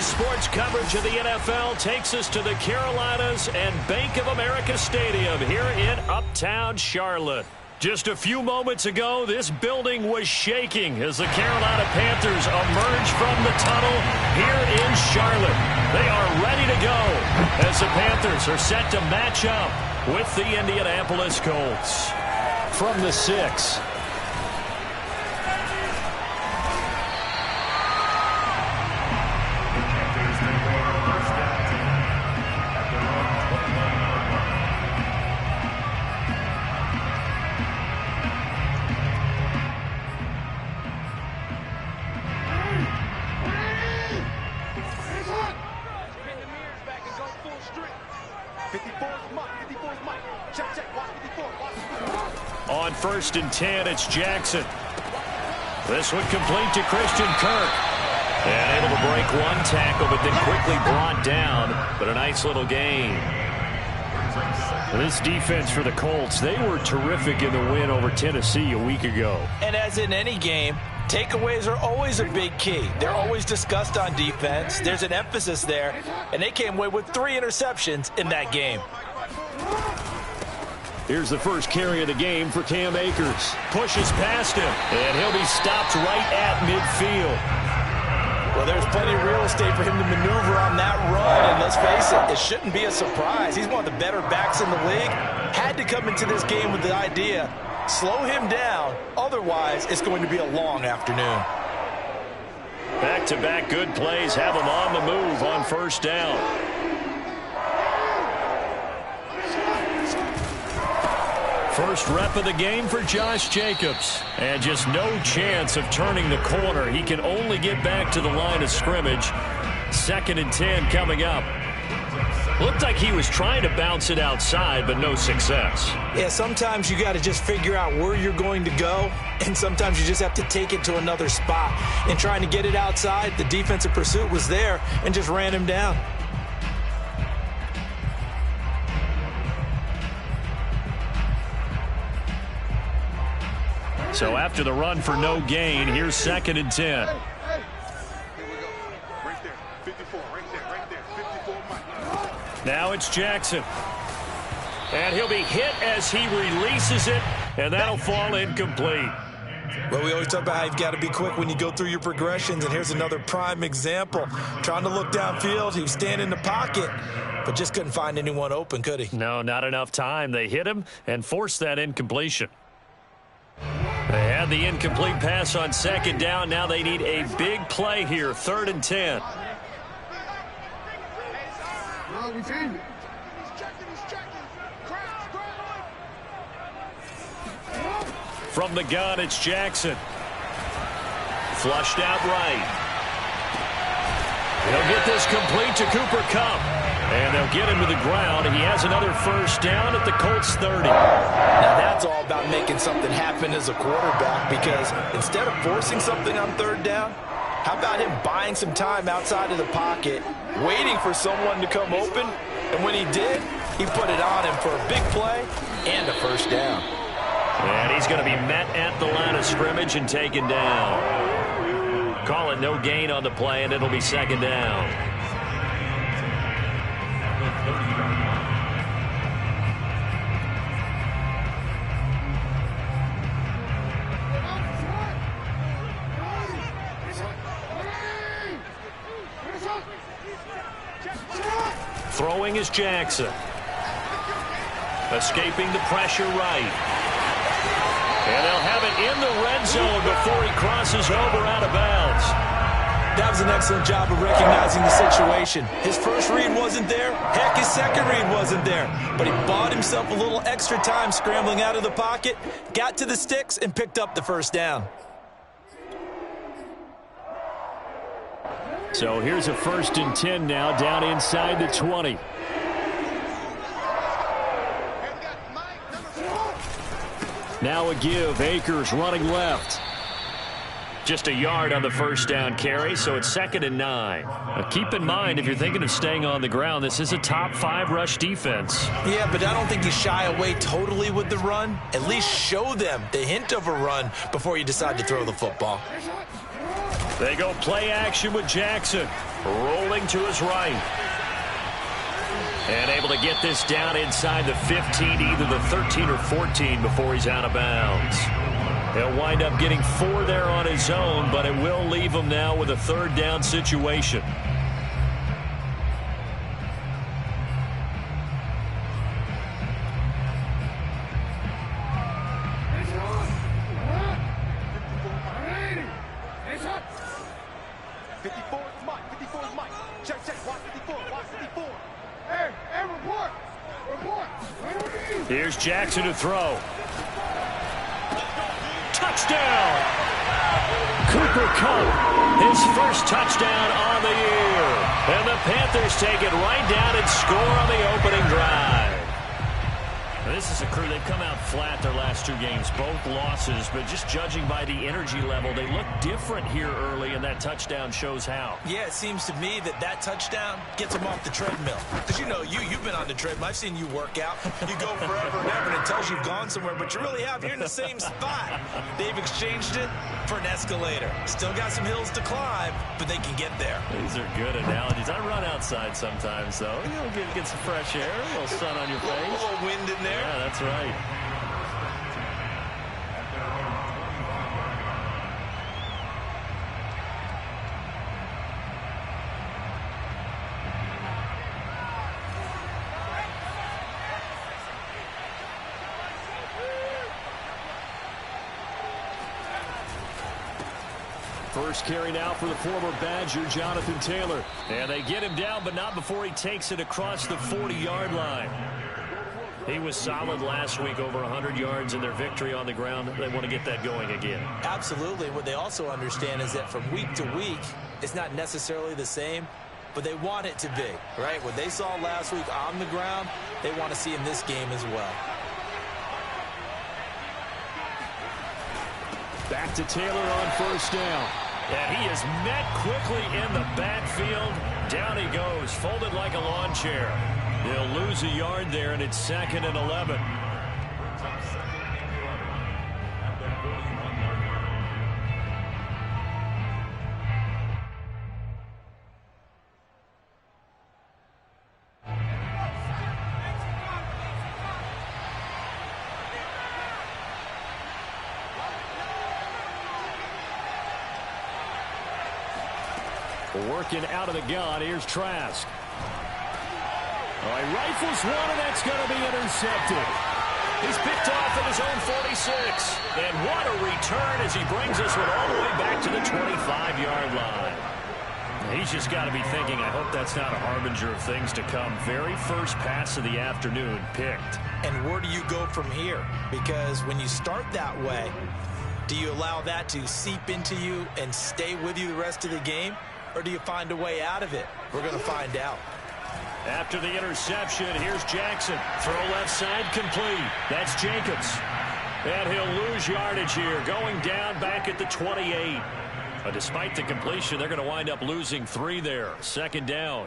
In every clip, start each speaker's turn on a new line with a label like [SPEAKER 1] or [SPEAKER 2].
[SPEAKER 1] sports coverage of the NFL takes us to the Carolinas and Bank of America Stadium here in Uptown Charlotte. Just a few moments ago, this building was shaking as the Carolina Panthers emerge from the tunnel here in Charlotte. They are ready to go as the Panthers are set to match up with the Indianapolis Colts. From the 6. On 1st and 10, it's Jackson. This one complete to Christian Kirk. And able to break one tackle, but then quickly brought down. But a nice little gain. And this defense for the Colts, they were terrific in the win over Tennessee a week ago.
[SPEAKER 2] And as in any game, takeaways are always a big key. They're always discussed on defense. There's an emphasis there. And they came away with 3 interceptions in that game.
[SPEAKER 1] Here's the first carry of the game for Cam Akers. Pushes past him, and he'll be stopped right at midfield.
[SPEAKER 2] Well, there's plenty of real estate for him to maneuver on that run, and let's face it, it shouldn't be a surprise. He's one of the better backs in the league. Had to come into this game with the idea, slow him down, otherwise it's going to be a long afternoon.
[SPEAKER 1] Back-to-back good plays have him on the move on 1st down. First rep of the game for Josh Jacobs. And just no chance of turning the corner. He can only get back to the line of scrimmage. 2nd and 10 coming up. Looked like he was trying to bounce it outside, but no success.
[SPEAKER 2] Yeah, sometimes you got to just figure out where you're going to go, and sometimes you just have to take it to another spot. And trying to get it outside, the defensive pursuit was there and just ran him down.
[SPEAKER 1] So after the run for no gain, here's 2nd and 10. Now it's Jackson. And he'll be hit as he releases it, and that'll fall incomplete.
[SPEAKER 2] Well, we always talk about how you've got to be quick when you go through your progressions, and here's another prime example. Trying to look downfield, he was standing in the pocket, but just couldn't find anyone open, could he?
[SPEAKER 1] No, not enough time. They hit him and forced that incompletion. They had the incomplete pass on 2nd down. Now they need a big play here, 3rd and 10. From the gun, it's Jackson. Flushed out right. He'll get this complete to Cooper Kupp. And they'll get him to the ground. He has another 1st down at the Colts 30.
[SPEAKER 2] Now that's all about making something happen as a quarterback, because instead of forcing something on 3rd down, how about him buying some time outside of the pocket, waiting for someone to come open, and when he did, he put it on him for a big play and a 1st down.
[SPEAKER 1] And he's going to be met at the line of scrimmage and taken down. Call it no gain on the play, and it'll be 2nd down. Throwing is Jackson. Escaping the pressure right. And they'll have it in the red zone before he crosses over out of bounds.
[SPEAKER 2] That was an excellent job of recognizing the situation. His first read wasn't there. Heck, his second read wasn't there. But he bought himself a little extra time scrambling out of the pocket, got to the sticks, and picked up the 1st down.
[SPEAKER 1] So here's a 1st and 10 now, down inside the 20. Now a give. Akers running left. Just a yard on the 1st down carry, so it's 2nd and 9. Now keep in mind, if you're thinking of staying on the ground, this is a top 5 rush defense.
[SPEAKER 2] Yeah, but I don't think you shy away totally with the run. At least show them the hint of a run before you decide to throw the football.
[SPEAKER 1] They go play action with Jackson. Rolling to his right. And able to get this down inside the 15, either the 13 or 14 before he's out of bounds. He'll wind up getting 4 there on his own, but it will leave him now with a third down situation. Here's Jackson to throw. Touchdown! Cooper Kupp, his first touchdown on the year. And the Panthers take it right down and score on the opening drive. This is a crew, they've come out flat their last 2 games, both losses, but just judging by the energy level, they look different here early, and that touchdown shows how.
[SPEAKER 2] Yeah, it seems to me that touchdown gets them off the treadmill. Because you know, you've been on the treadmill. I've seen you work out. You go forever and ever, and it tells you you've gone somewhere, but you really have. You're in the same spot. They've exchanged it for an escalator. Still got some hills to climb, but they can get there.
[SPEAKER 1] These are good analogies. I run outside sometimes, though. You know, get some fresh air, a little sun on your face.
[SPEAKER 2] A little wind in there.
[SPEAKER 1] Yeah, that's right. First carry now for the former Badger, Jonathan Taylor. And they get him down, but not before he takes it across the 40-yard line. He was solid last week, over 100 yards in their victory on the ground. They want to get that going again.
[SPEAKER 2] Absolutely. What they also understand is that from week to week, it's not necessarily the same, but they want it to be, right? What they saw last week on the ground, they want to see in this game as well.
[SPEAKER 1] Back to Taylor on first down. And he is met quickly in the backfield. Down he goes, folded like a lawn chair. He'll lose a yard there, and it's 2nd and 11. Working out of the gun. Here's Trask. He rifles one, and that's going to be intercepted. He's picked off at his own 46. And what a return as he brings this one all the way back to the 25-yard line. He's just got to be thinking, I hope that's not a harbinger of things to come. Very first pass of the afternoon picked.
[SPEAKER 2] And where do you go from here? Because when you start that way, do you allow that to seep into you and stay with you the rest of the game? Or do you find a way out of it? We're going to find out.
[SPEAKER 1] After the interception, here's Jackson. Throw left side complete. That's Jacobs. And he'll lose yardage here, going down back at the 28. But despite the completion, they're going to wind up losing 3 there. 2nd down.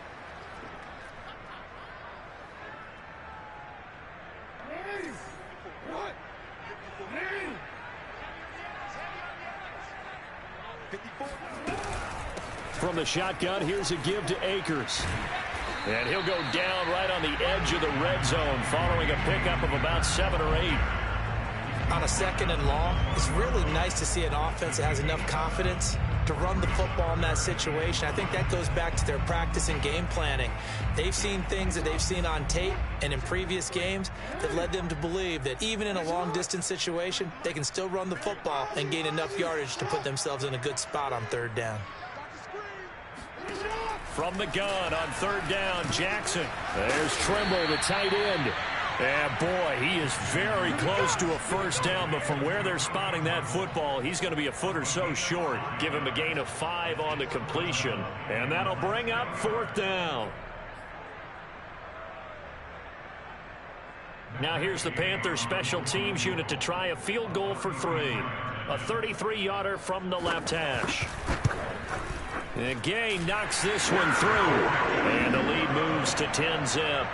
[SPEAKER 1] From the shotgun, here's a give to Akers. And he'll go down right on the edge of the red zone following a pickup of about 7 or 8.
[SPEAKER 2] On a 2nd and long, it's really nice to see an offense that has enough confidence to run the football in that situation. I think that goes back to their practice and game planning. They've seen things that they've seen on tape and in previous games that led them to believe that even in a long-distance situation, they can still run the football and gain enough yardage to put themselves in a good spot on 3rd down.
[SPEAKER 1] From the gun on 3rd down, Jackson. There's Trimble, the tight end. And boy, he is very close to a first down, but from where they're spotting that football, he's going to be a foot or so short. Give him a gain of 5 on the completion, and that'll bring up 4th down. Now here's the Panthers special teams unit to try a field goal for 3. A 33-yarder from the left hash. And Gay knocks this one through. And the lead moves to 10-zip.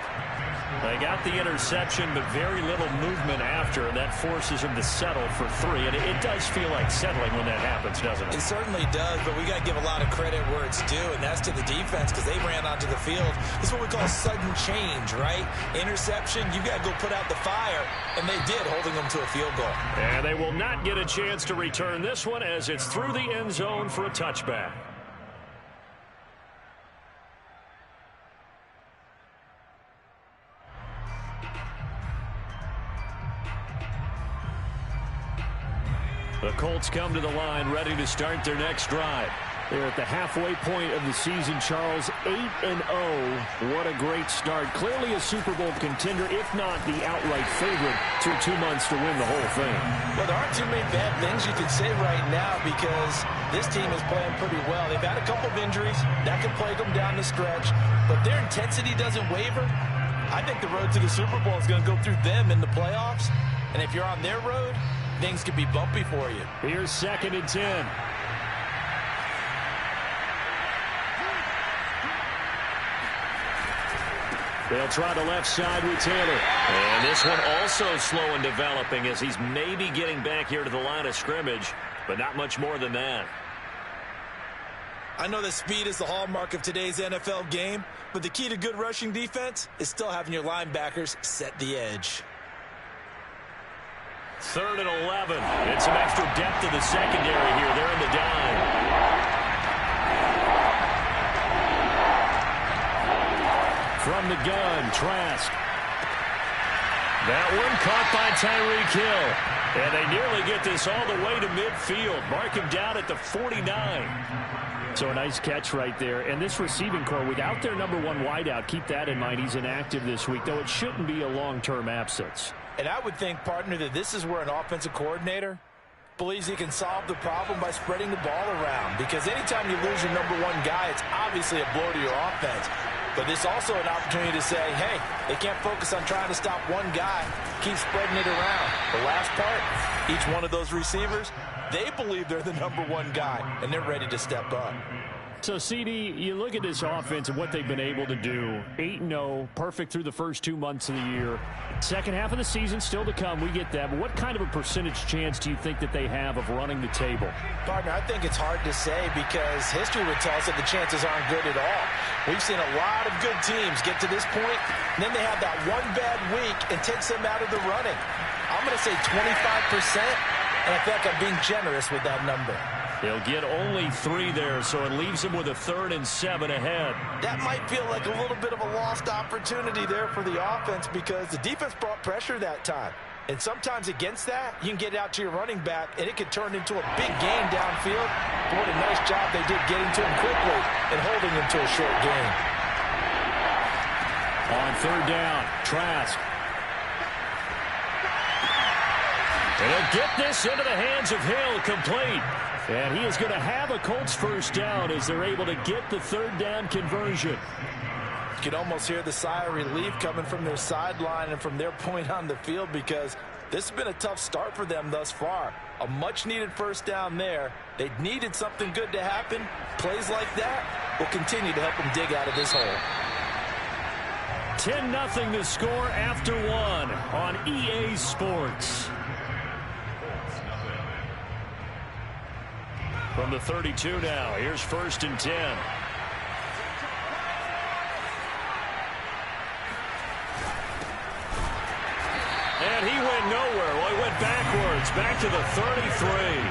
[SPEAKER 1] They got the interception, but very little movement after, and that forces him to settle for 3. And it does feel like settling when that happens, doesn't it?
[SPEAKER 2] It certainly does, but we got to give a lot of credit where it's due, and that's to the defense because they ran onto the field. This is what we call sudden change, right? Interception, you got to go put out the fire, and they did, holding them to a field goal.
[SPEAKER 1] And they will not get a chance to return this one as it's through the end zone for a touchback. The Colts come to the line, ready to start their next drive. They're at the halfway point of the season, Charles, 8-0. What a great start. Clearly a Super Bowl contender, if not the outright favorite, through 2 months to win the whole thing.
[SPEAKER 2] Well, there aren't too many bad things you can say right now because this team is playing pretty well. They've had a couple of injuries. That can plague them down the stretch. But their intensity doesn't waver. I think the road to the Super Bowl is going to go through them in the playoffs. And if you're on their road, things could be bumpy for you.
[SPEAKER 1] Here's 2nd and 10. They'll try the left side with Taylor. And this one also slow in developing as he's maybe getting back here to the line of scrimmage, but not much more than that.
[SPEAKER 2] I know that speed is the hallmark of today's NFL game, but the key to good rushing defense is still having your linebackers set the edge.
[SPEAKER 1] 3rd and 11. And some extra depth to the secondary here. They're in the dime. From the gun, Trask. That one caught by Tyreek Hill. And they nearly get this all the way to midfield. Mark him down at the 49. So a nice catch right there. And this receiving core, without their number 1 wideout, keep that in mind. He's inactive this week, though it shouldn't be a long-term absence.
[SPEAKER 2] And I would think, partner, that this is where an offensive coordinator believes he can solve the problem by spreading the ball around. Because anytime you lose your number 1 guy, it's obviously a blow to your offense. But it's also an opportunity to say, hey, they can't focus on trying to stop one guy. Keep spreading it around. The last part, each one of those receivers, they believe they're the number 1 guy, and they're ready to step up.
[SPEAKER 1] So, CD, you look at this offense and what they've been able to do. 8-0, perfect through the first 2 months of the year. Second half of the season still to come. We get that. But what kind of a percentage chance do you think that they have of running the table?
[SPEAKER 2] Partner, I think it's hard to say because history would tell us that the chances aren't good at all. We've seen a lot of good teams get to this point, and then they have that one bad week and takes them out of the running. I'm going to say 25%, and I feel like I'm being generous with that number.
[SPEAKER 1] They'll get only 3 there, so it leaves them with a 3rd and 7 ahead.
[SPEAKER 2] That might feel like a little bit of a lost opportunity there for the offense because the defense brought pressure that time. And sometimes against that, you can get out to your running back, and it could turn into a big gain downfield. But what a nice job they did getting to him quickly and holding him to a short gain.
[SPEAKER 1] On 3rd down, Trask. And he'll get this into the hands of Hill, complete. And he is going to have a Colts 1st down as they're able to get the 3rd down conversion.
[SPEAKER 2] You can almost hear the sigh of relief coming from their sideline and from their point on the field because this has been a tough start for them thus far. A much-needed 1st down there. They needed something good to happen. Plays like that will continue to help them dig out of this hole.
[SPEAKER 1] 10-0 the score after 1 on EA Sports. From the 32 now, here's 1st and 10. And he went nowhere. Well, he went backwards, back to the 33.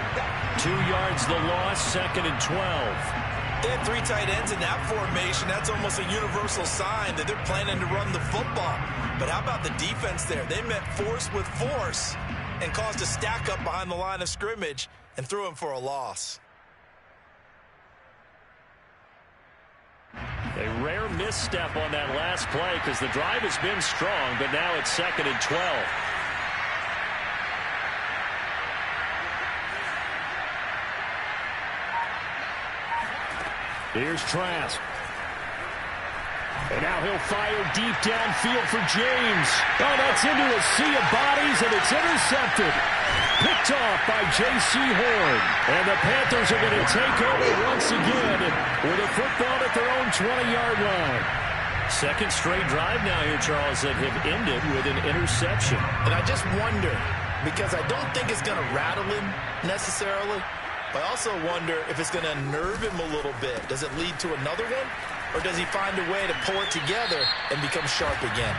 [SPEAKER 1] 2 yards the loss, 2nd and 12.
[SPEAKER 2] They had 3 tight ends in that formation. That's almost a universal sign that they're planning to run the football. But how about the defense there? They met force with force and caused a stack up behind the line of scrimmage and threw him for a loss.
[SPEAKER 1] A rare misstep on that last play because the drive has been strong, but now it's 2nd and 12. Here's Trask. And now he'll fire deep downfield for James. Oh, that's into a sea of bodies, and it's intercepted. Picked off by J.C. Horn. And the Panthers are going to take over once again with a football at their own 20-yard line. Second straight drive now here, Charles, that have ended with an interception.
[SPEAKER 2] And I just wonder, because I don't think it's going to rattle him necessarily, but I also wonder if it's going to unnerve him a little bit. Does it lead to another one? Or does he find a way to pull it together and become sharp again?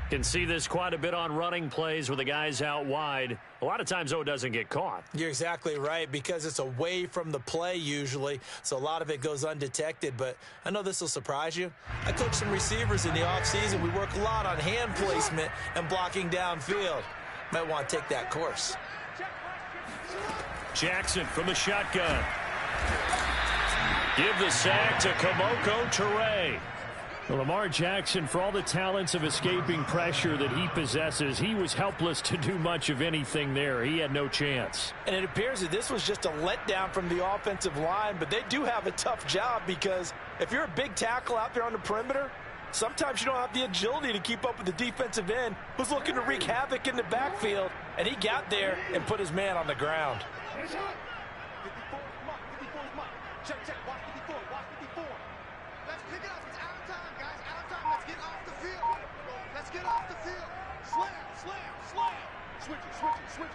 [SPEAKER 1] Can see this quite a bit on running plays with the guys out wide. A lot of times, though, it doesn't get caught.
[SPEAKER 2] You're exactly right, because it's away from the play usually, so a lot of it goes undetected. But I know this will surprise you. I coach some receivers in the offseason. We work a lot on hand placement and blocking downfield. Might want to take that course.
[SPEAKER 1] Jackson from the shotgun. Give the sack to Kamoko Toure. Well, Lamar Jackson, for all the talents of escaping pressure that he possesses, he was helpless to do much of anything there. He had no chance.
[SPEAKER 2] And it appears that this was just a letdown from the offensive line, but they do have a tough job, because if you're a big tackle out there on the perimeter, sometimes you don't have the agility to keep up with the defensive end who's looking to wreak havoc in the backfield, and he got there and put his man on the ground.
[SPEAKER 3] Check, watch 54, watch 54. Let's pick it up. It's out of time, guys. Out of time. Let's get off the field. Let's get off the field. Slam. Switch it. Come on, switch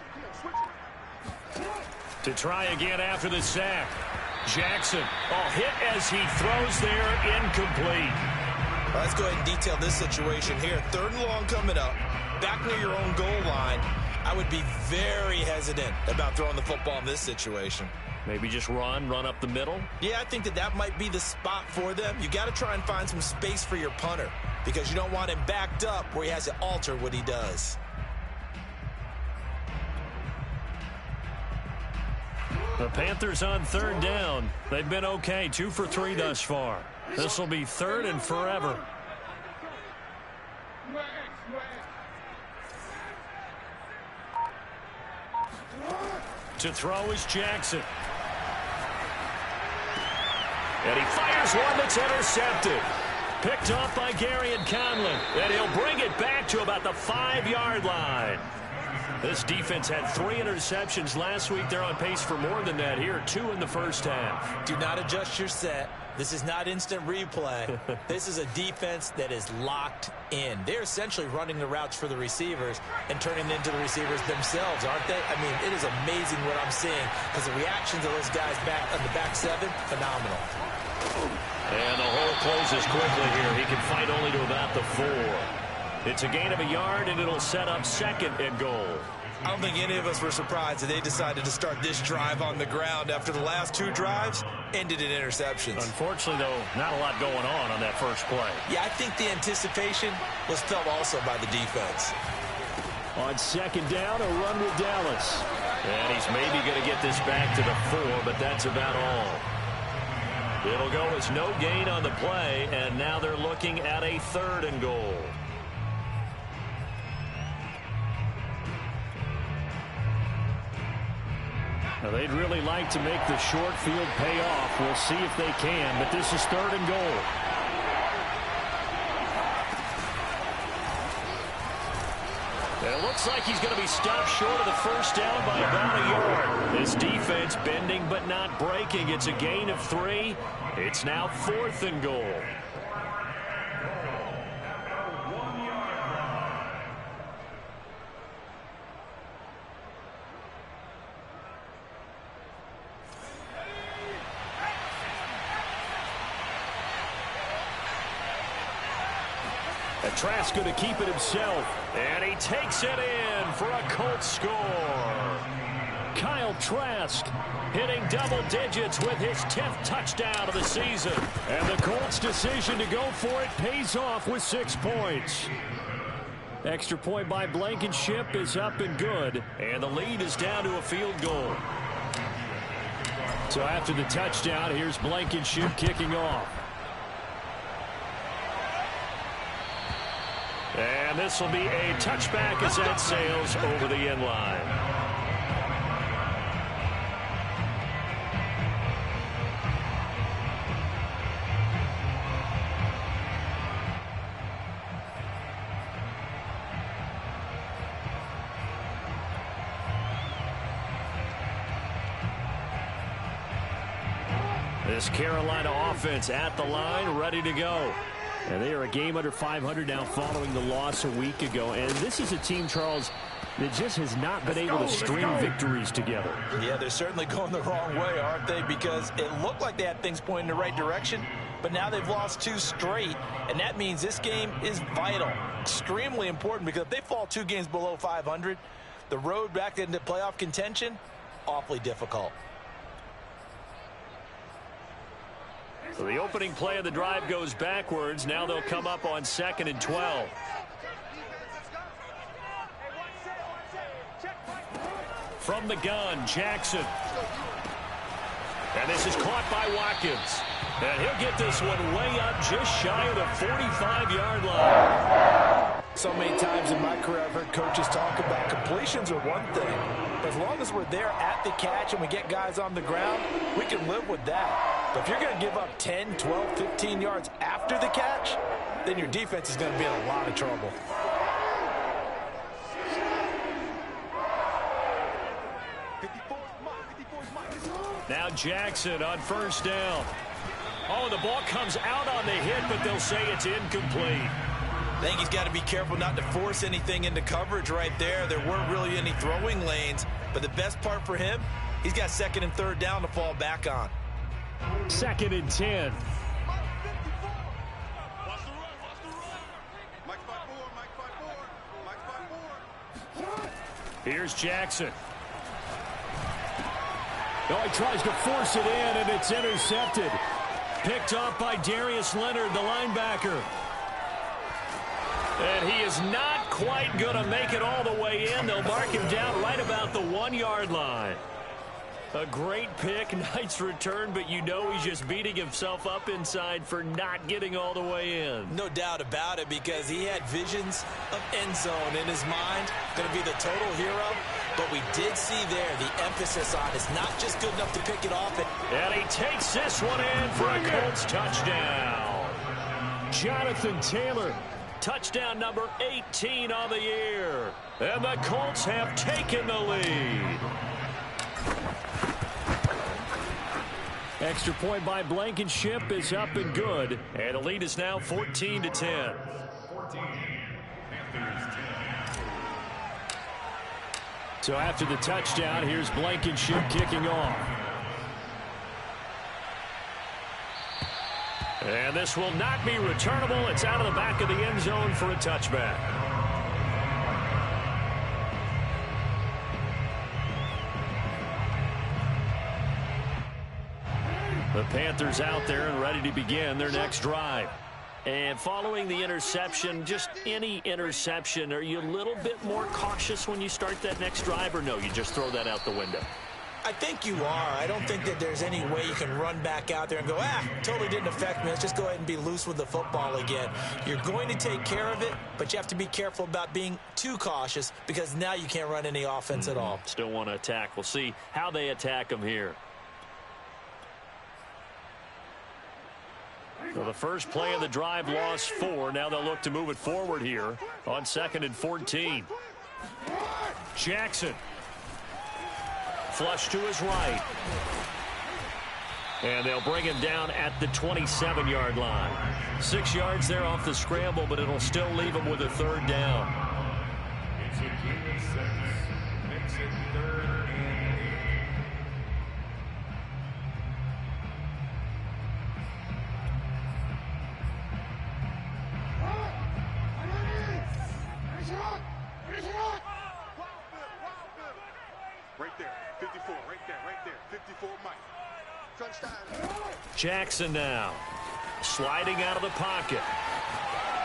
[SPEAKER 3] it.
[SPEAKER 1] To try again after the sack. Jackson, hit as he throws there, incomplete.
[SPEAKER 2] Let's go ahead and detail this situation here. 3rd and long coming up. Back near your own goal line. I would be very hesitant about throwing the football in this situation.
[SPEAKER 1] Maybe just run up the middle?
[SPEAKER 2] Yeah, I think that might be the spot for them. You got to try and find some space for your punter, because you don't want him backed up where he has to alter what he does.
[SPEAKER 1] The Panthers on 3rd down. They've been okay, 2 for 3 thus far. This will be 3rd and forever. To throw is Jackson. And he fires one that's intercepted. Picked off by Gary and Conlon. And he'll bring it back to about the 5-yard line. This defense had 3 interceptions last week. They're on pace for more than that here. 2 in the first half.
[SPEAKER 2] Do not adjust your set. This is not instant replay. This is a defense that is locked in. They're essentially running the routes for the receivers and turning into the receivers themselves, aren't they? I mean, it is amazing what I'm seeing, because the reactions of those guys back on the back 7, phenomenal.
[SPEAKER 1] And the hole closes quickly here. He can fight only to about the 4. It's a gain of a yard, and it'll set up 2nd and goal.
[SPEAKER 2] I don't think any of us were surprised that they decided to start this drive on the ground after the last 2 drives ended in interceptions.
[SPEAKER 1] Unfortunately, though, not a lot going on that first play.
[SPEAKER 2] Yeah, I think the anticipation was felt also by the defense.
[SPEAKER 1] On 2nd down, a run with Dallas. And he's maybe going to get this back to the 4, but that's about all. It'll go as no gain on the play, and now they're looking at a 3rd and goal. Now, they'd really like to make the short field pay off. We'll see if they can, but this is 3rd and goal. And it looks like he's going to be stopped short of the first down by about a yard. This defense bending but not breaking. It's a gain of 3. It's now 4th and goal. Trask going to keep it himself, and he takes it in for a Colts score. Kyle Trask hitting double digits with his 10th touchdown of the season. And the Colts' decision to go for it pays off with 6 points. Extra point by Blankenship is up and good, and the lead is down to a field goal. So after the touchdown, here's Blankenship kicking off. And this will be a touchback as that sails over the end line. This Carolina offense at the line, ready to go. And they are a game under 500 now following the loss a week ago. And this is a team, Charles, that just has not been able to string victories together.
[SPEAKER 2] Yeah, they're certainly going the wrong way, aren't they? Because it looked like they had things pointing in the right direction, but now they've lost 2 straight, and that means this game is vital, extremely important, because if they fall 2 games below 500, the road back into playoff contention, awfully difficult.
[SPEAKER 1] So the opening play of the drive goes backwards. Now they'll come up on 2nd and 12. From the gun, Jackson. And this is caught by Watkins. And he'll get this one way up just shy of the 45-yard line.
[SPEAKER 2] So many times in my career, I've heard coaches talk about completions are one thing. But as long as we're there at the catch and we get guys on the ground, we can live with that. But if you're going to give up 10, 12, 15 yards after the catch, then your defense is going to be in a lot of trouble.
[SPEAKER 1] Now Jackson on 1st down. Oh, the ball comes out on the hit, but they'll say it's incomplete.
[SPEAKER 2] I think he's got to be careful not to force anything into coverage right there. There weren't really any throwing lanes, but the best part for him, he's got 2nd and 3rd down to fall back on.
[SPEAKER 1] 2nd and 10. Here's Jackson. Oh, he tries to force it in, and it's intercepted. Picked off by Darius Leonard, the linebacker. And he is not quite going to make it all the way in. They'll mark him down right about the 1-yard line. A great pick, nice return, but you know he's just beating himself up inside for not getting all the way in.
[SPEAKER 2] No doubt about it, because he had visions of end zone in his mind. Going to be the total hero. But we did see there the emphasis on it's not just good enough to pick it off.
[SPEAKER 1] And he takes this one in for a Colts touchdown. Jonathan Taylor, touchdown number 18 on the year. And the Colts have taken the lead. Extra point by Blankenship is up and good. And the lead is now 14-10. So after the touchdown, here's Blankenship kicking off. And this will not be returnable. It's out of the back of the end zone for a touchback. The Panthers out there and ready to begin their next drive. And following the interception, just any interception, are you a little bit more cautious when you start that next drive, or no, you just throw that out the window?
[SPEAKER 2] I think you are. I don't think that there's any way you can run back out there and go, totally didn't affect me. Let's just go ahead and be loose with the football again. You're going to take care of it, but you have to be careful about being too cautious, because now you can't run any offense at all.
[SPEAKER 1] Still want to attack. We'll see how they attack them here. So the first play of the drive lost 4. Now they'll look to move it forward here on 2nd and 14. Jackson. Flush to his right. And they'll bring him down at the 27-yard line. 6 yards there off the scramble, but it'll still leave him with a 3rd down.
[SPEAKER 4] It's a game of 6. Makes it 3rd and 8.
[SPEAKER 3] Right there, 54, right there, 54, Mike.
[SPEAKER 1] Jackson now, sliding out of the pocket.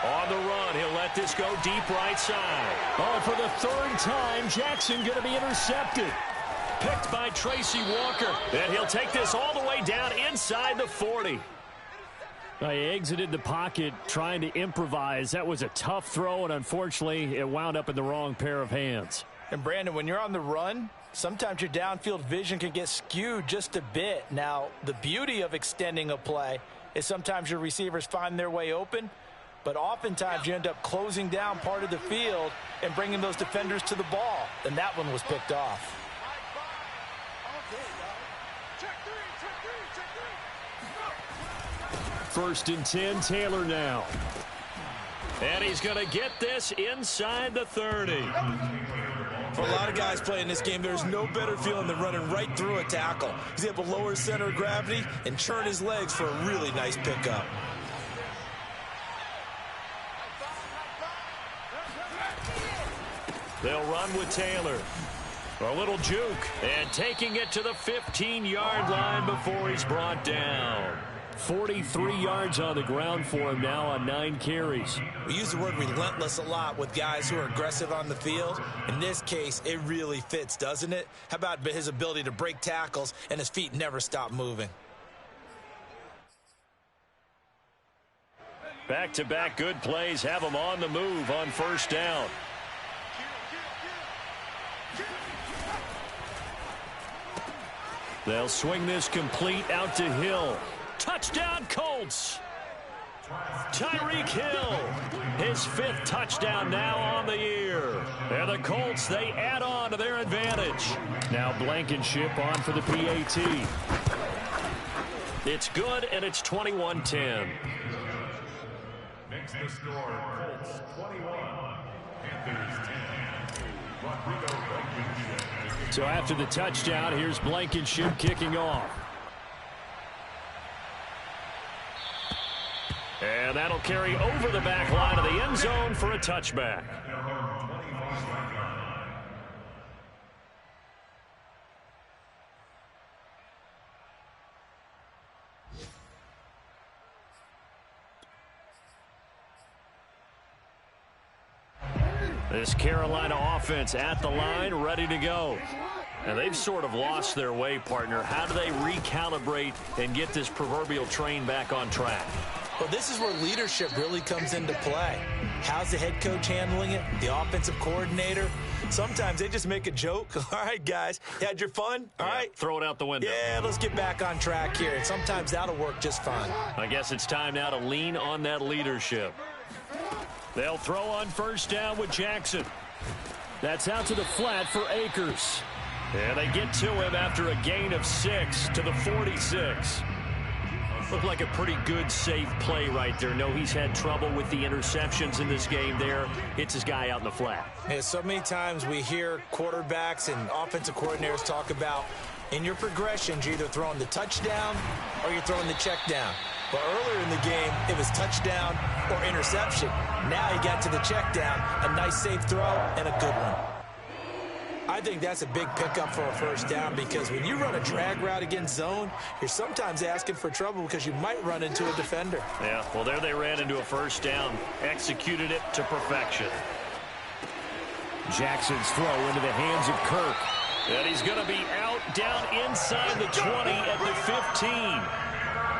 [SPEAKER 1] On the run, he'll let this go deep right side. Oh, for the 3rd time, Jackson going to be intercepted. Picked by Tracy Walker. And he'll take this all the way down inside the 40. He exited the pocket trying to improvise. That was a tough throw, and unfortunately, it wound up in the wrong pair of hands.
[SPEAKER 2] And, Brandon, when you're on the run, sometimes your downfield vision can get skewed just a bit. Now, the beauty of extending a play is sometimes your receivers find their way open, but oftentimes you end up closing down part of the field and bringing those defenders to the ball, and that one was picked off.
[SPEAKER 1] 1st and 10, Taylor now. And he's going to get this inside the 30.
[SPEAKER 2] For a lot of guys playing this game, there's no better feeling than running right through a tackle. He's able to lower his center of gravity and churn his legs for a really nice pickup.
[SPEAKER 1] They'll run with Taylor. A little juke, and taking it to the 15-yard line before he's brought down. 43 yards on the ground for him now on 9 carries.
[SPEAKER 2] We use the word relentless a lot with guys who are aggressive on the field. In this case, it really fits, doesn't it? How about his ability to break tackles and his feet never stop moving?
[SPEAKER 1] Back-to-back good plays have him on the move on 1st down. They'll swing this complete out to Hill. Touchdown, Colts! Tyreek Hill, his 5th touchdown now on the year. And the Colts, they add on to their advantage. Now Blankenship on for the PAT. It's good, and it's 21-10.
[SPEAKER 4] Makes the score Colts 21, Panthers 10. Rodrigo Blankenship.
[SPEAKER 1] So after the touchdown, here's Blankenship kicking off. And that'll carry over the back line of the end zone for a touchback. This Carolina offense at the line, ready to go. And they've sort of lost their way, partner. How do they recalibrate and get this proverbial train back on track?
[SPEAKER 2] Well, this is where leadership really comes into play. How's the head coach handling it? The offensive coordinator? Sometimes they just make a joke. All right, guys, you had your fun? All right.
[SPEAKER 1] Throw it out the window.
[SPEAKER 2] Yeah, let's get back on track here. And sometimes that'll work just fine.
[SPEAKER 1] I guess it's time now to lean on that leadership. They'll throw on 1st down with Jackson. That's out to the flat for Akers. And they get to him after a gain of 6 to the 46. Looked like a pretty good, safe play right there. No, he's had trouble with the interceptions in this game there. Hits his guy out in the flat.
[SPEAKER 2] Yeah, so many times we hear quarterbacks and offensive coordinators talk about in your progressions, you're either throwing the touchdown or you're throwing the check down. But earlier in the game, it was touchdown or interception. Now he got to the check down, a nice safe throw, and a good one. I think that's a big pickup for a 1st down because when you run a drag route against zone, you're sometimes asking for trouble because you might run into a defender.
[SPEAKER 1] Yeah, well, there they ran into a 1st down, executed it to perfection. Jackson's throw into the hands of Kirk. And he's going to be out down inside the 20 at the 15.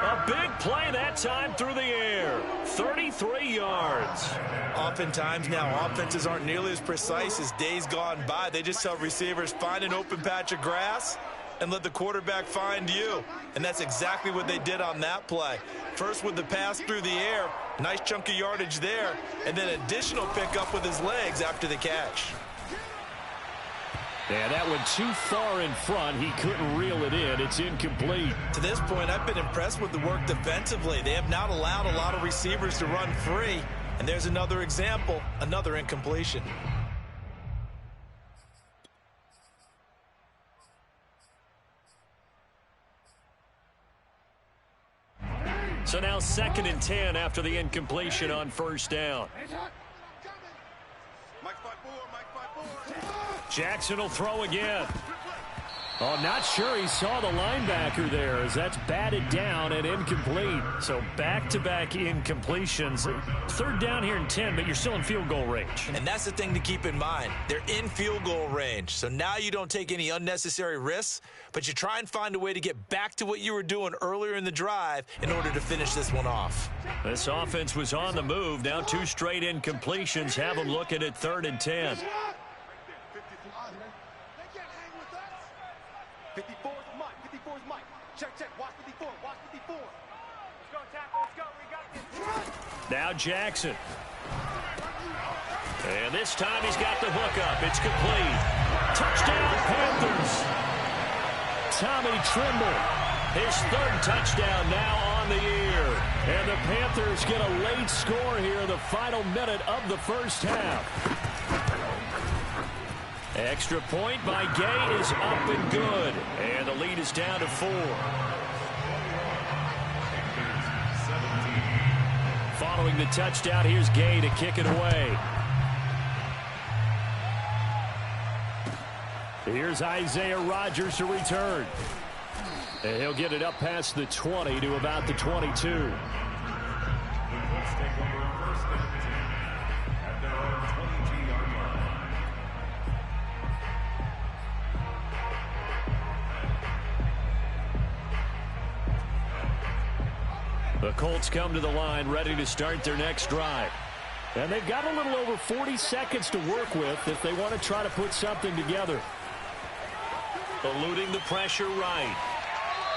[SPEAKER 1] A big play that time through the air. 33 yards.
[SPEAKER 2] Oftentimes now offenses aren't nearly as precise as days gone by. They just tell receivers, find an open patch of grass and let the quarterback find you. And that's exactly what they did on that play. First with the pass through the air, nice chunk of yardage there, and then additional pickup with his legs after the catch.
[SPEAKER 1] Yeah, that went too far in front. He couldn't reel it in. It's incomplete.
[SPEAKER 2] To this point, I've been impressed with the work defensively. They have not allowed a lot of receivers to run free. And there's another example, another incompletion.
[SPEAKER 1] So now 2nd and 10 after the incompletion on 1st down. Jackson will throw again. Oh, not sure he saw the linebacker there as that's batted down and incomplete. So back-to-back incompletions. 3rd down here and 10, but you're still in field goal range.
[SPEAKER 2] And that's the thing to keep in mind. They're in field goal range. So now you don't take any unnecessary risks, but you try and find a way to get back to what you were doing earlier in the drive in order to finish this one off.
[SPEAKER 1] This offense was on the move. Now 2 straight incompletions have them looking at 3rd and 10.
[SPEAKER 3] 54 is Mike. 54 is Mike. Check, check. Watch 54. Watch 54. Let's go, tackle. Let's go. We got this.
[SPEAKER 1] Now Jackson. And this time he's got the hook up. It's complete. Touchdown, Panthers. Tommy Trimble. His 3rd touchdown now on the year. And the Panthers get a late score here in the final minute of the first half. Extra point by Gay is up and good. And the lead is down to 4. Following the touchdown, here's Gay to kick it away. Here's Isaiah Rodgers to return. And he'll get it up past the 20 to about the 22. The Colts come to the line ready to start their next drive. And they've got a little over 40 seconds to work with if they want to try to put something together. Eluding the pressure right.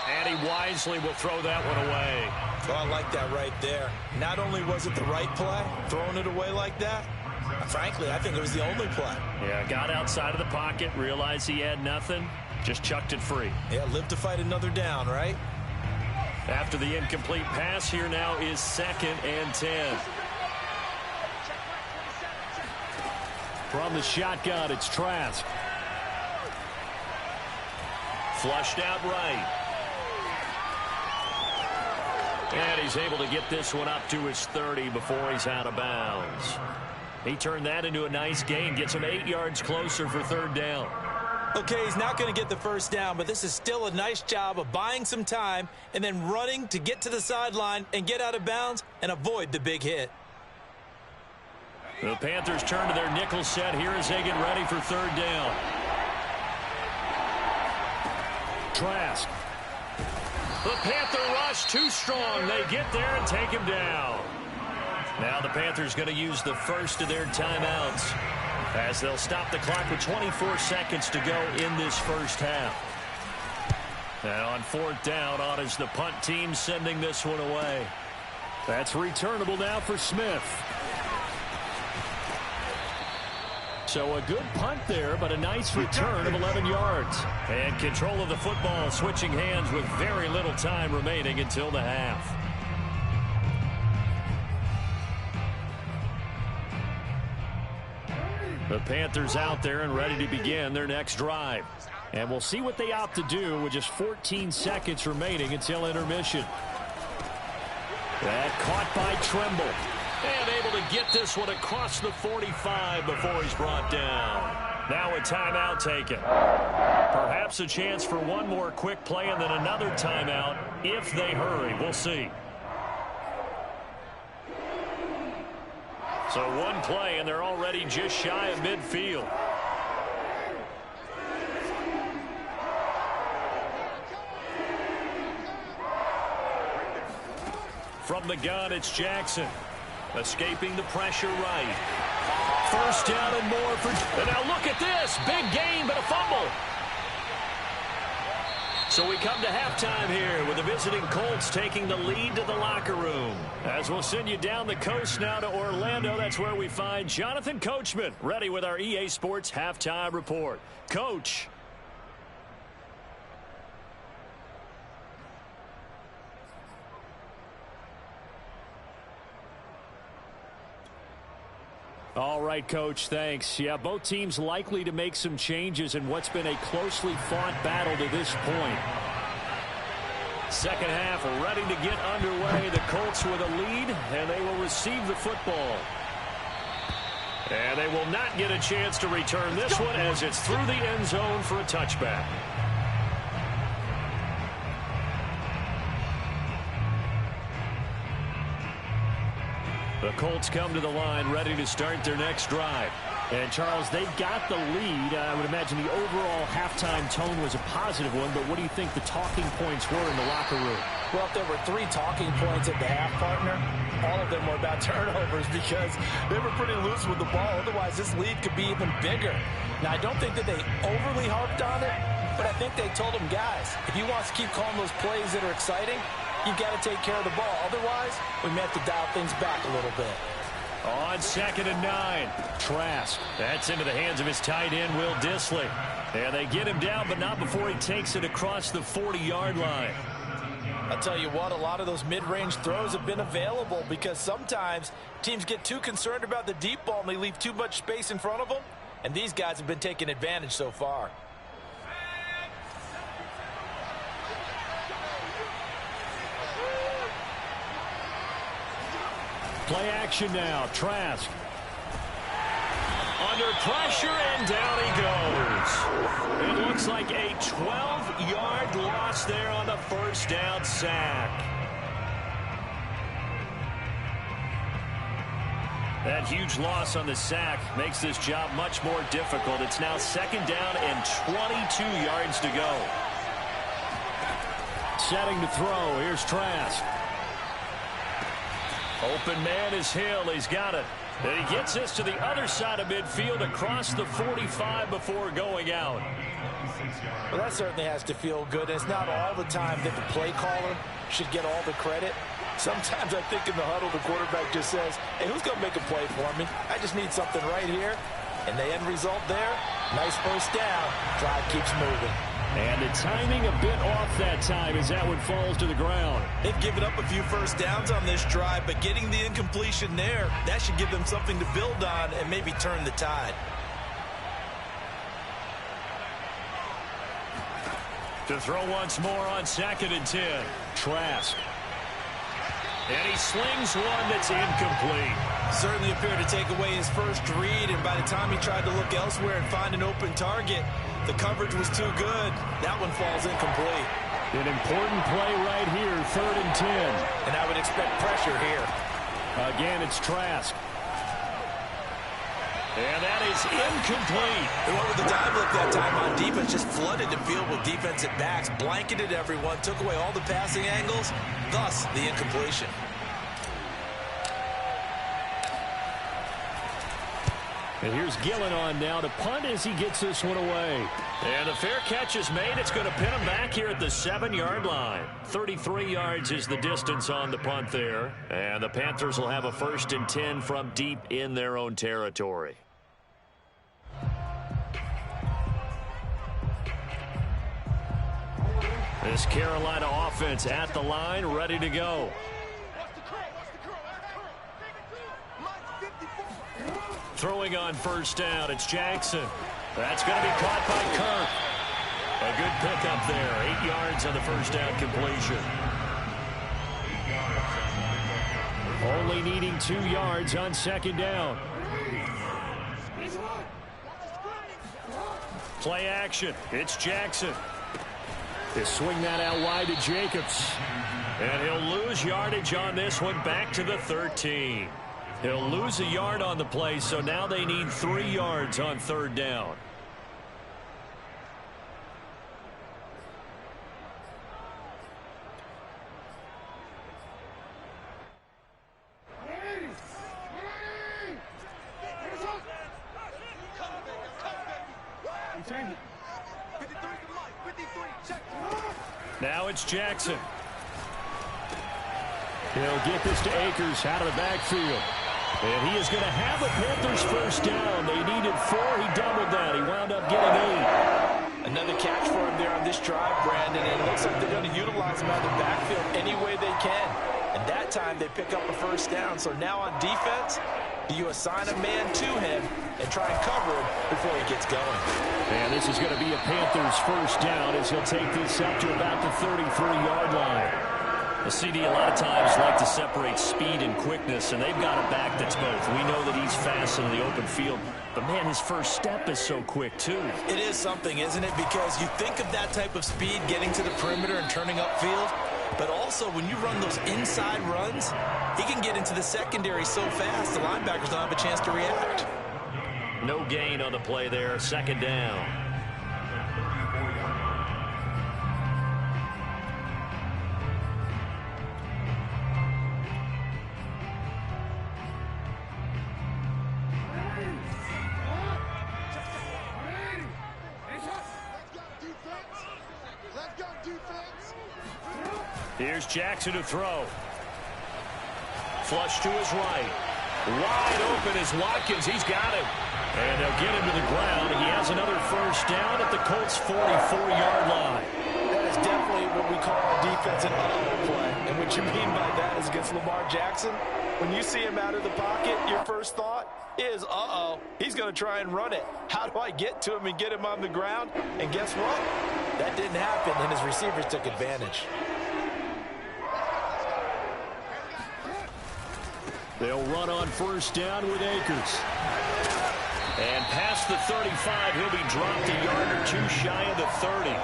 [SPEAKER 1] And he wisely will throw that one away.
[SPEAKER 2] Oh, I like that right there. Not only was it the right play, throwing it away like that, frankly, I think it was the only play.
[SPEAKER 1] Yeah, got outside of the pocket, realized he had nothing, just chucked it free.
[SPEAKER 2] Yeah, live to fight another down, right?
[SPEAKER 1] After the incomplete pass, here now is 2nd and 10. From the shotgun, it's Trask. Flushed out right. And he's able to get this one up to his 30 before he's out of bounds. He turned that into a nice gain, gets him 8 yards closer for 3rd down.
[SPEAKER 2] Okay, he's not going to get the first down, but this is still a nice job of buying some time and then running to get to the sideline and get out of bounds and avoid the big hit.
[SPEAKER 1] The Panthers turn to their nickel set here as they get ready for 3rd down. Trask. The Panther rush too strong. They get there and take him down. Now the Panthers going to use the first of their timeouts as they'll stop the clock with 24 seconds to go in this first half. And on 4th down, on is the punt team sending this one away. That's returnable now for Smith. So a good punt there, but a nice return of 11 yards. And control of the football, switching hands with very little time remaining until the half. The Panthers out there and ready to begin their next drive. And we'll see what they opt to do with just 14 seconds remaining until intermission. That caught by Tremble. And able to get this one across the 45 before he's brought down. Now a timeout taken. Perhaps a chance for one more quick play and then another timeout if they hurry. We'll see. So one play, and they're already just shy of midfield. From the gun, it's Jackson. Escaping the pressure right. 1st down and more for... And now look at this. Big gain, but a fumble. So we come to halftime here with the visiting Colts taking the lead to the locker room. As we'll send you down the coast now to Orlando, that's where we find Jonathan Coachman ready with our EA Sports Halftime Report. Coach. All right, Coach, thanks. Yeah, both teams likely to make some changes in what's been a closely fought battle to this point. Second half ready to get underway. The Colts with a lead, and they will receive the football. And they will not get a chance to return this one as it's through the end zone for a touchback. The Colts come to the line ready to start their next drive. And, Charles, they've got the lead. I would imagine the overall halftime tone was a positive one, but what do you think the talking points were in the locker room?
[SPEAKER 2] Well, if there were 3 talking points at the half, partner, all of them were about turnovers because they were pretty loose with the ball. Otherwise, this lead could be even bigger. Now, I don't think that they overly harped on it, but I think they told them, guys, if you want to keep calling those plays that are exciting, you've got to take care of the ball. Otherwise, we may have to dial things back a little bit.
[SPEAKER 1] On 2nd and 9, Trask. That's into the hands of his tight end, Will Dissly. And they get him down, but not before he takes it across the 40-yard line.
[SPEAKER 2] I'll tell you what, a lot of those mid-range throws have been available because sometimes teams get too concerned about the deep ball and they leave too much space in front of them, and these guys have been taking advantage so far.
[SPEAKER 1] Play action now. Trask. Under pressure, and down he goes. It looks like a 12-yard loss there on the first down sack. That huge loss on the sack makes this job much more difficult. It's now second down and 22 yards to go. Setting to throw. Here's Trask. Open man is Hill. He's got it. And he gets this to the other side of midfield across the 45 before going out.
[SPEAKER 2] Well, that certainly has to feel good. It's not all the time that the play caller should get all the credit. Sometimes I think in the huddle, the quarterback just says, hey, who's going to make a play for me? I just need something right here. And the end result there, nice first down. Drive keeps moving.
[SPEAKER 1] And the timing a bit off that time as that one falls to the ground.
[SPEAKER 2] They've given up a few first downs on this drive, but getting the incompletion there, that should give them something to build on and maybe turn the tide.
[SPEAKER 1] To throw once more on 2nd and 10. Trask. And he slings one that's incomplete.
[SPEAKER 2] Certainly appeared to take away his first read, and by the time he tried to look elsewhere and find an open target, the coverage was too good. That one falls incomplete.
[SPEAKER 1] An important play right here, 3rd and 10.
[SPEAKER 2] And I would expect pressure here.
[SPEAKER 1] Again, it's Trask. And that is incomplete.
[SPEAKER 2] They went with the dive look that time on defense, just flooded the field with defensive backs, blanketed everyone, took away all the passing angles, thus the incompletion.
[SPEAKER 1] And here's Gillen on now to punt as he gets this one away. And the fair catch is made. It's going to pin him back here at the 7-yard line. 33 yards is the distance on the punt there. And the Panthers will have a 1st and 10 from deep in their own territory. This Carolina offense at the line, ready to go. Throwing on first down, it's Jackson. That's going to be caught by Kirk. A good pickup there. 8 yards on the first down completion. Only needing 2 yards on 2nd down. Play action. It's Jackson. They swing that out wide to Jacobs. And he'll lose yardage on this one back to the 13. He'll lose a yard on the play, so now they need 3 yards on 3rd down. Now it's Jackson. He'll get this to Akers out of the backfield. And he is going to have the Panthers first down. They needed 4. He doubled that. He wound up getting 8.
[SPEAKER 2] Another catch for him there on this drive, Brandon. And it looks like they're going to utilize him out of the backfield any way they can. And that time they pick up a first down. So now on defense, do you assign a man to him and try and cover him before he gets going?
[SPEAKER 1] And this is going to be a Panthers first down as he'll take this up to about the 33-yard line. The CD a lot of times like to separate speed and quickness, and they've got a back that's both. We know that he's fast in the open field, but, man, his first step is so quick, too.
[SPEAKER 2] It is something, isn't it? Because you think of that type of speed getting to the perimeter and turning upfield, but also when you run those inside runs, he can get into the secondary so fast the linebackers don't have a chance to react.
[SPEAKER 1] No gain on the play there, 2nd down. Here's Jackson to throw. Flush to his right. Wide open is Watkins. He's got him. And they'll get him to the ground. He has another first down at the Colts' 44-yard line.
[SPEAKER 2] That is definitely what we call on defense an uh-oh play. And what you mean by that is against Lamar Jackson, when you see him out of the pocket, your first thought is, uh-oh, he's going to try and run it. How do I get to him and get him on the ground? And guess what? That didn't happen, and his receivers took advantage.
[SPEAKER 1] They'll run on first down with Akers. And past the 35, he'll be dropped a yard or two shy of the 30.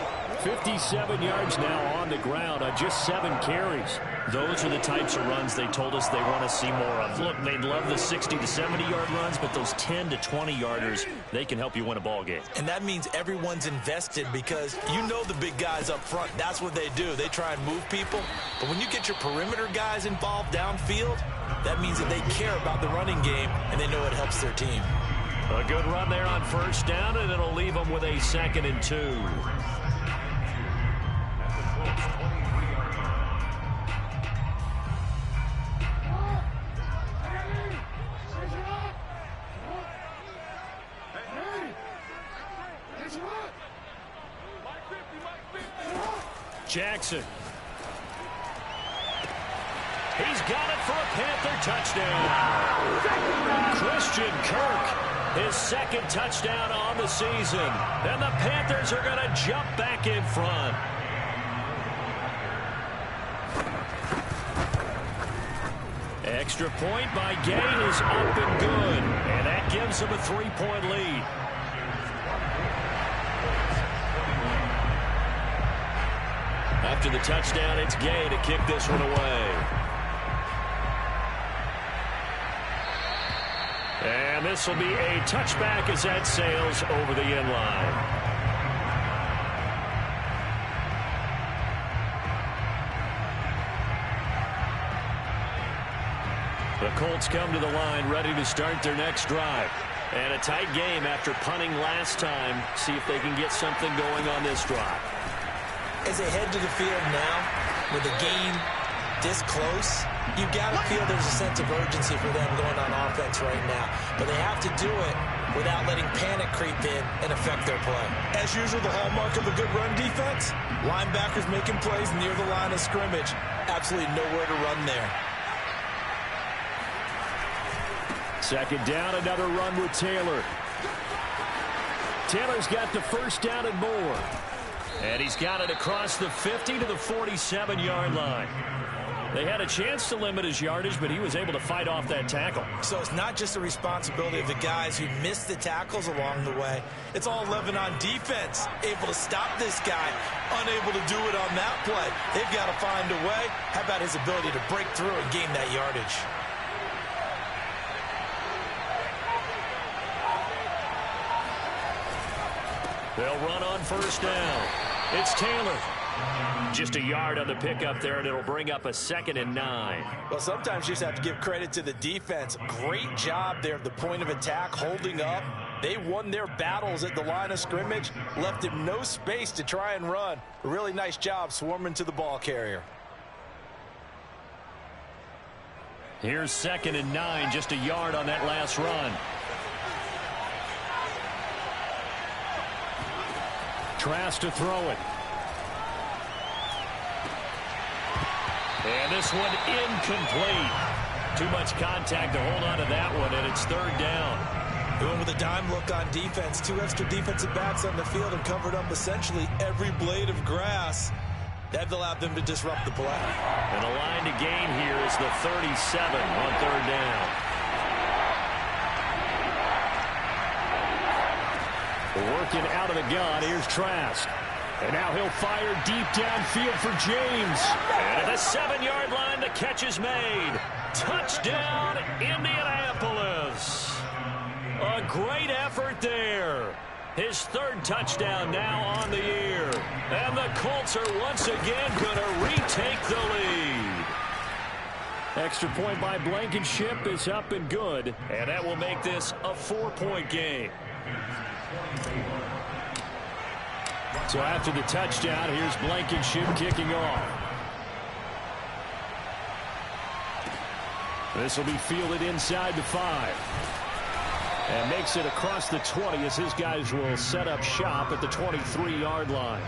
[SPEAKER 1] 57 yards now on the ground on just 7 carries. Those are the types of runs they told us they want to see more of. Look, they love the 60 to 70-yard runs, but those 10 to 20-yarders, they can help you win a ball game.
[SPEAKER 2] And that means everyone's invested because you know the big guys up front. That's what they do. They try and move people. But when you get your perimeter guys involved downfield, that means that they care about the running game and they know it helps their team.
[SPEAKER 1] A good run there on first down, and it'll leave them with a 2nd and 2. Jackson. He's got it for a Panther touchdown. Christian Kirk, his 2nd touchdown on the season. And the Panthers are going to jump back in front. Extra point by Gay is up and good. And that gives them a 3-point lead. After the touchdown, it's Gay to kick this one away. And this will be a touchback as that sails over the end line. The Colts come to the line ready to start their next drive. And a tight game after punting last time. See if they can get something going on this drive.
[SPEAKER 2] As they head to the field now, with the game this close, you've got to feel there's a sense of urgency for them going on offense right now. But they have to do it without letting panic creep in and affect their play. As usual, the hallmark of a good run defense, linebackers making plays near the line of scrimmage. Absolutely nowhere to run there.
[SPEAKER 1] 2nd down, another run with Taylor. Taylor's got the first down and more. And he's got it across the 50 to the 47-yard line. They had a chance to limit his yardage, but he was able to fight off that tackle.
[SPEAKER 2] So it's not just the responsibility of the guys who missed the tackles along the way. It's all 11 on defense, able to stop this guy, unable to do it on that play. They've got to find a way. How about his ability to break through and gain that yardage?
[SPEAKER 1] They'll run on first down. It's Taylor. Just a yard on the pickup there, and it'll bring up a 2nd and 9.
[SPEAKER 2] Well, sometimes you just have to give credit to the defense. Great job there at the point of attack, holding up. They won their battles at the line of scrimmage, left him no space to try and run. A really nice job swarming to the ball carrier.
[SPEAKER 1] Here's 2nd and 9, just a yard on that last run. Trask to throw it. And this one incomplete. Too much contact to hold on to that one, and it's 3rd down.
[SPEAKER 2] Going with a dime look on defense. 2 extra defensive backs on the field and covered up essentially every blade of grass. That allowed them to disrupt the play.
[SPEAKER 1] And the line to gain here is the 37 on 3rd down. Working out of the gun, here's Trask. And now he'll fire deep downfield for James. And at the 7-yard line, the catch is made. Touchdown, Indianapolis. A great effort there. His 3rd touchdown now on the year. And the Colts are once again going to retake the lead. Extra point by Blankenship is up and good. And that will make this a 4-point game. So after the touchdown, here's Blankenship kicking off. This will be fielded inside the 5. And makes it across the 20 as his guys will set up shop at the 23-yard line.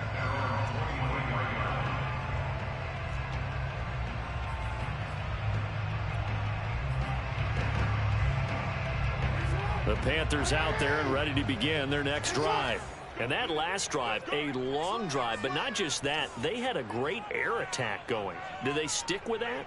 [SPEAKER 1] The Panthers out there and ready to begin their next drive. And that last drive, a long drive, but not just that. They had a great air attack going. Do they stick with that?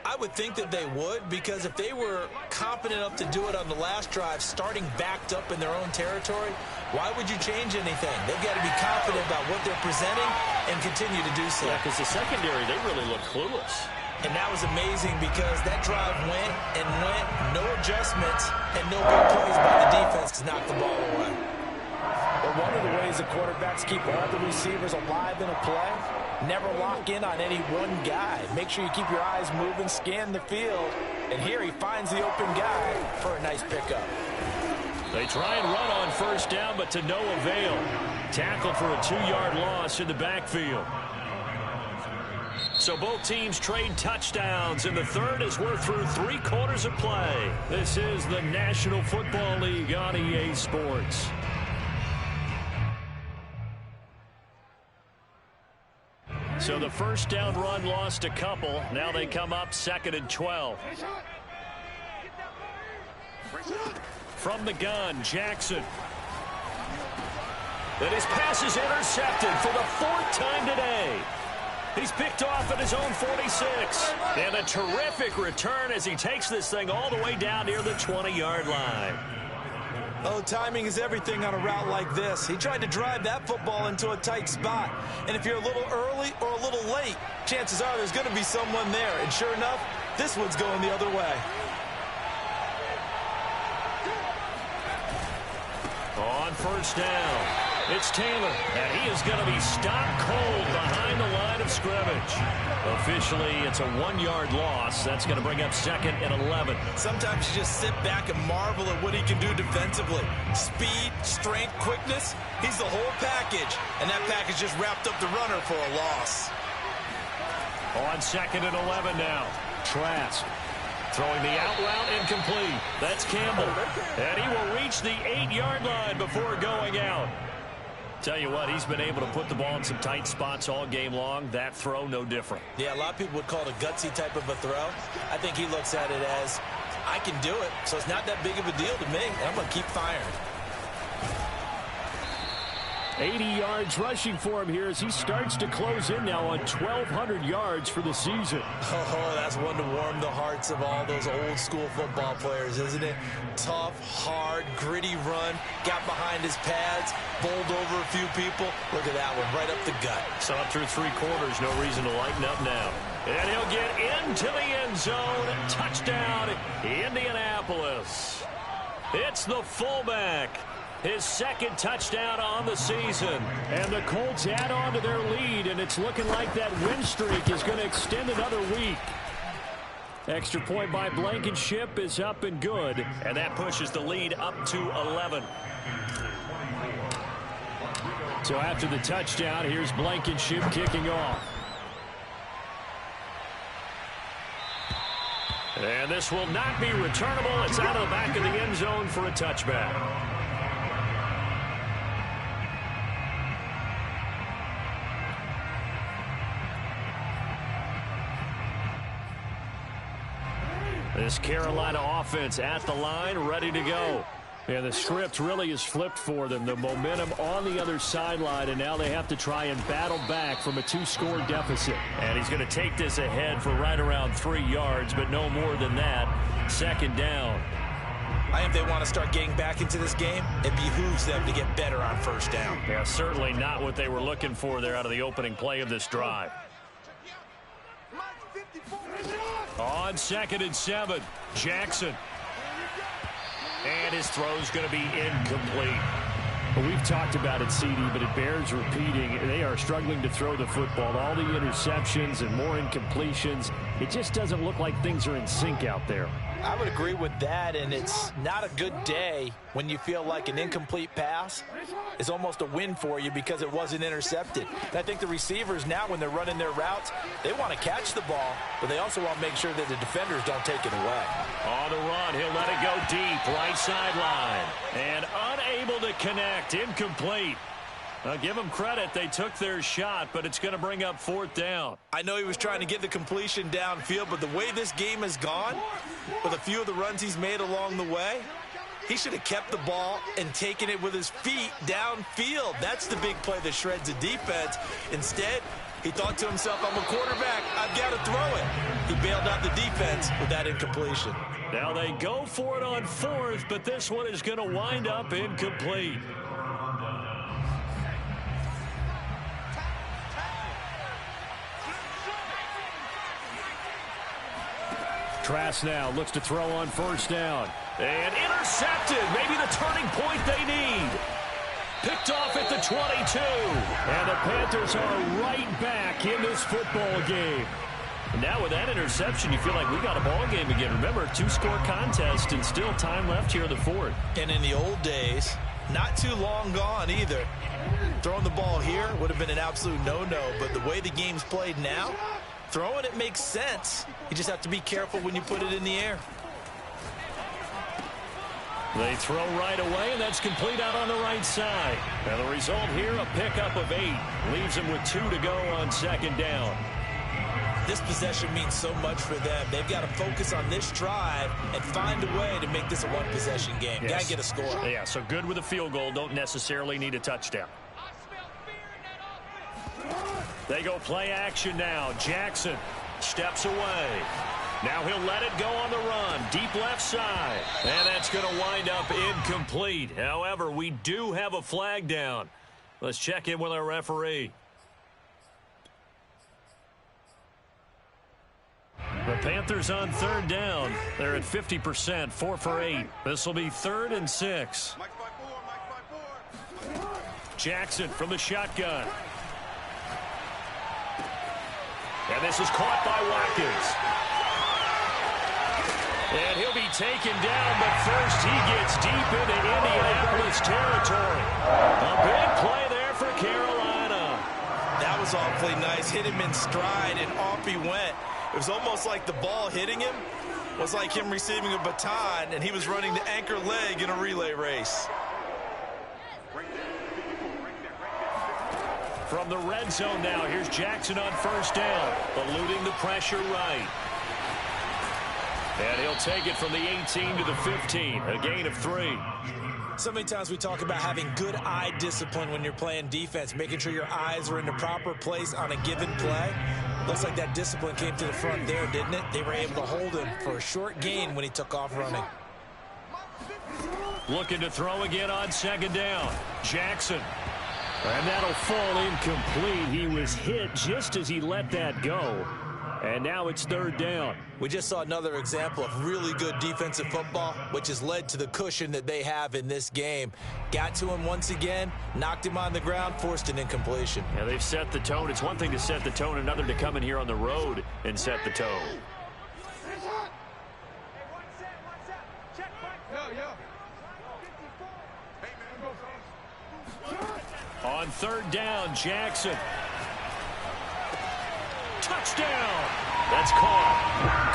[SPEAKER 2] I would think that they would, because if they were competent enough to do it on the last drive, starting backed up in their own territory, why would you change anything? They've got to be confident about what they're presenting and continue to do so.
[SPEAKER 1] Yeah, because the secondary, they really look clueless.
[SPEAKER 2] And that was amazing because that drive went and went, no adjustments, and no big plays by the defense to knock the ball away.
[SPEAKER 5] But one of the ways the quarterbacks keep all the receivers alive in a play, never lock in on any one guy. Make sure you keep your eyes moving, scan the field. And here he finds the open guy for a nice pickup.
[SPEAKER 1] They try and run on first down, but to no avail. Tackle for a 2-yard loss in the backfield. So both teams trade touchdowns in the third as we're through 3 quarters of play. This is the National Football League on EA Sports. So the first down run lost a couple. Now they come up 2nd and 12. From the gun, Jackson. And his pass is intercepted for the 4th time today. He's picked off at his own 46. And a terrific return as he takes this thing all the way down near the 20-yard line.
[SPEAKER 2] Oh, timing is everything on a route like this. He tried to drive that football into a tight spot. And if you're a little early or a little late, chances are there's going to be someone there. And sure enough, this one's going the other way.
[SPEAKER 1] On first down, it's Taylor, and he is going to be stopped cold behind the line of scrimmage. Officially, it's a 1-yard loss. That's going to bring up 2nd and 11.
[SPEAKER 2] Sometimes you just sit back and marvel at what he can do defensively. Speed, strength, quickness, he's the whole package. And that package just wrapped up the runner for a loss.
[SPEAKER 1] On 2nd and 11 now, Trask. Throwing the out route incomplete. That's Campbell. And he will reach the 8-yard line before going out. Tell you what, he's been able to put the ball in some tight spots all game long. That throw, no different.
[SPEAKER 2] Yeah, a lot of people would call it a gutsy type of a throw. I think he looks at it as, I can do it, so it's not that big of a deal to me, and I'm going to keep firing.
[SPEAKER 1] 80 yards rushing for him here as he starts to close in now on 1,200 yards for the season.
[SPEAKER 2] Oh, that's one to warm the hearts of all those old school football players, isn't it? Tough, hard, gritty run, got behind his pads, bowled over a few people. Look at that one, right up the gut.
[SPEAKER 1] So up through 3 quarters, no reason to lighten up now. And he'll get into the end zone. Touchdown, Indianapolis. It's the fullback. His 2nd touchdown on the season. And the Colts add on to their lead, and it's looking like that win streak is going to extend another week. Extra point by Blankenship is up and good, and that pushes the lead up to 11. So after the touchdown, here's Blankenship kicking off. And this will not be returnable. It's out of the back of the end zone for a touchback. This Carolina offense at the line, ready to go. And the script really is flipped for them. The momentum on the other sideline, and now they have to try and battle back from a 2-score deficit. And he's going to take this ahead for right around 3 yards, but no more than that. 2nd down.
[SPEAKER 2] I think they want to start getting back into this game. It behooves them to get better on first down.
[SPEAKER 1] Yeah, certainly not what they were looking for there out of the opening play of this drive. On 2nd and 7, Jackson. And his throw's going to be incomplete. Well, we've talked about it, CD, but it bears repeating. They are struggling to throw the football. All the interceptions and more incompletions. It just doesn't look like things are in sync out there.
[SPEAKER 5] I would agree with that, and it's not a good day when you feel like an incomplete pass is almost a win for you because it wasn't intercepted. And I think the receivers now, when they're running their routes, they want to catch the ball, but they also want to make sure that the defenders don't take it away.
[SPEAKER 1] On the run, he'll let it go deep, right sideline. And unable to connect, incomplete. Now, give them credit. They took their shot, but it's going to bring up 4th down.
[SPEAKER 2] I know he was trying to get the completion downfield, but the way this game has gone, with a few of the runs he's made along the way,
[SPEAKER 5] He should have kept the ball and taken it with his feet downfield. That's the big play that shreds the defense. Instead, he thought to himself, I'm a quarterback, I've got to throw it. He bailed out the defense with that incompletion.
[SPEAKER 1] Now they go for it on fourth, but this one is going to wind up incomplete. Trask now looks to throw on first down. And intercepted. Maybe the turning point they need. Picked off at the 22. And the Panthers are right back in this football game. And now with that interception, you feel like we got a ball game again. Remember, 2-score contest and still time left here in the fourth.
[SPEAKER 5] And in the old days, not too long gone either. Throwing the ball here would have been an absolute no-no. But the way the game's played now, throwing it makes sense. You just have to be careful when you put it in the air.
[SPEAKER 1] They throw right away, and that's complete out on the right side. And the result here, a pickup of 8. Leaves them with 2 to go on second down.
[SPEAKER 5] This possession means so much for them. They've got to focus on this drive and find a way to make this a one-possession game.
[SPEAKER 1] Yes.
[SPEAKER 5] Got to get a score.
[SPEAKER 1] Yeah, so good with a field goal. Don't necessarily need a touchdown. They go play action now. Jackson steps away. Now he'll let it go on the run. Deep left side. And that's going to wind up incomplete. However, we do have a flag down. Let's check in with our referee. The Panthers on third down. They're at 50%, 4 for 8. This will be 3rd and 6. Jackson from the shotgun. And this is caught by Watkins. And he'll be taken down, but first he gets deep into Indianapolis territory. A big play there for Carolina.
[SPEAKER 5] That was awfully nice. Hit him in stride, and off he went. It was almost like the ball hitting him was like him receiving a baton, and he was running the anchor leg in a relay race.
[SPEAKER 1] From the red zone now, here's Jackson on first down, eluding the pressure right. And he'll take it from the 18 to the 15, a gain of 3.
[SPEAKER 5] So many times we talk about having good eye discipline when you're playing defense, making sure your eyes are in the proper place on a given play. Looks like that discipline came to the front there, didn't it? They were able to hold him for a short gain when he took off running.
[SPEAKER 1] Looking to throw again on second down. Jackson. And that'll fall incomplete. He was hit just as he let that go. And now it's third down.
[SPEAKER 5] We just saw another example of really good defensive football, which has led to the cushion that they have in this game. Got to him once again, knocked him on the ground, forced an incompletion.
[SPEAKER 1] Yeah, they've set the tone. It's one thing to set the tone, another to come in here on the road and set the tone. On third down, Jackson. Touchdown! That's caught.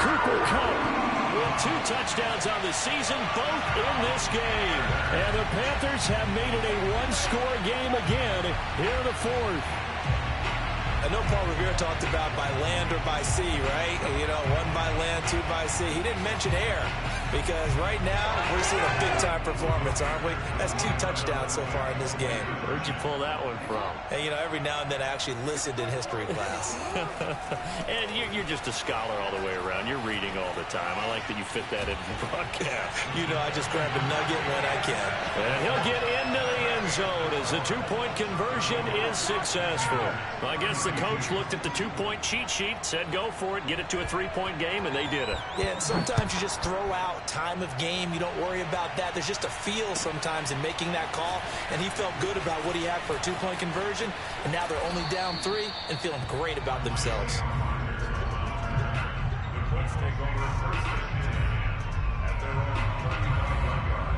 [SPEAKER 1] Cooper Kupp with 2 touchdowns on the season, both in this game. And the Panthers have made it a 1-score game again here in the fourth.
[SPEAKER 5] I know Paul Revere talked about by land or by sea, right? You know, 1 by land, 2 by sea. He didn't mention air because right now we're seeing a big-time performance, aren't we? That's 2 touchdowns so far in this game.
[SPEAKER 1] Where'd you pull that one from?
[SPEAKER 5] And, you know, every now and then I actually listened in history class.
[SPEAKER 1] And you're just a scholar all the way around. You're reading all the time. I like that you fit that into the broadcast.
[SPEAKER 5] You know, I just grab a nugget when I can.
[SPEAKER 1] And he'll get into the end zone as the 2-point conversion is successful. Well, I guess the coach looked at the 2-point cheat sheet, said go for it, get it to a 3-point game, and they did it.
[SPEAKER 5] Yeah, and sometimes you just throw out time of game. You don't worry about that. There's just a feel sometimes in making that call, and he felt good about what he had for a 2-point conversion, and now they're only down 3 and feeling great about themselves.
[SPEAKER 4] Colts take over first at their own 35-yard line.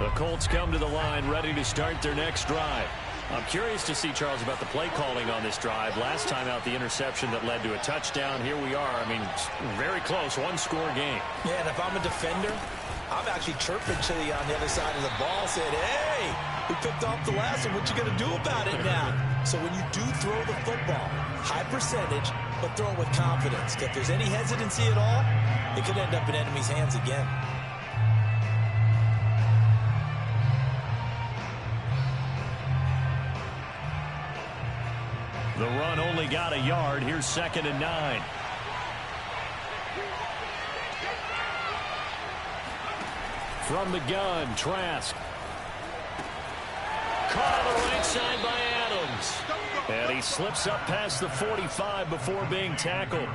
[SPEAKER 1] The Colts come to the line ready to start their next drive. I'm curious to see, Charles, about the play calling on this drive. Last time out, the interception that led to a touchdown. Here we are. I mean, very close, 1-score game.
[SPEAKER 5] Yeah, and if I'm a defender, I'm actually chirping to you on the other side of the ball, saying, hey, we picked off the last one. What you going to do about it now? So when you do throw the football, high percentage, but throw it with confidence. If there's any hesitancy at all, it could end up in enemy's hands again.
[SPEAKER 1] The run only got a yard. Here's 2nd and 9. From the gun, Trask. Caught on the right side by Adams. And he slips up past the 45 before being tackled.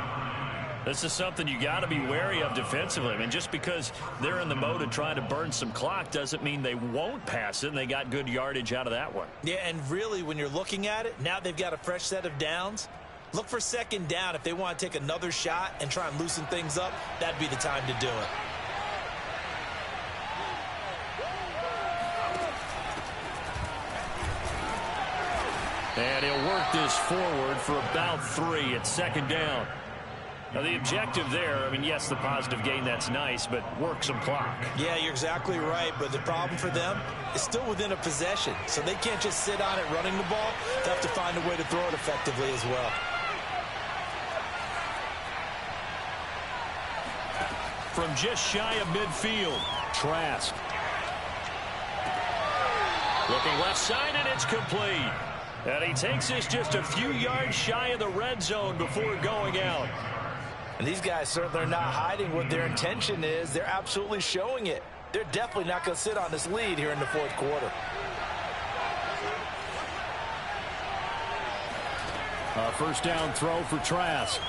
[SPEAKER 1] This is something you got to be wary of defensively. I mean, just because they're in the mode of trying to burn some clock doesn't mean they won't pass it, and they got good yardage out of that one.
[SPEAKER 5] Yeah, and really, when you're looking at it, now they've got a fresh set of downs. Look for 2nd down. If they want to take another shot and try and loosen things up, that'd be the time to do it.
[SPEAKER 1] And he'll work this forward for about 3 at 2nd down. Now, the objective there, I mean, yes, the positive gain, that's nice, but work some clock.
[SPEAKER 5] Yeah, you're exactly right, but the problem for them is still within a possession, so they can't just sit on it running the ball. They have to find a way to throw it effectively as well.
[SPEAKER 1] From just shy of midfield, Trask. Looking left side, and it's complete. And he takes this just a few yards shy of the red zone before going out.
[SPEAKER 5] And these guys certainly are not hiding what their intention is. They're absolutely showing it. They're definitely not going to sit on this lead here in the 4th quarter.
[SPEAKER 1] A 1st down throw for Trask.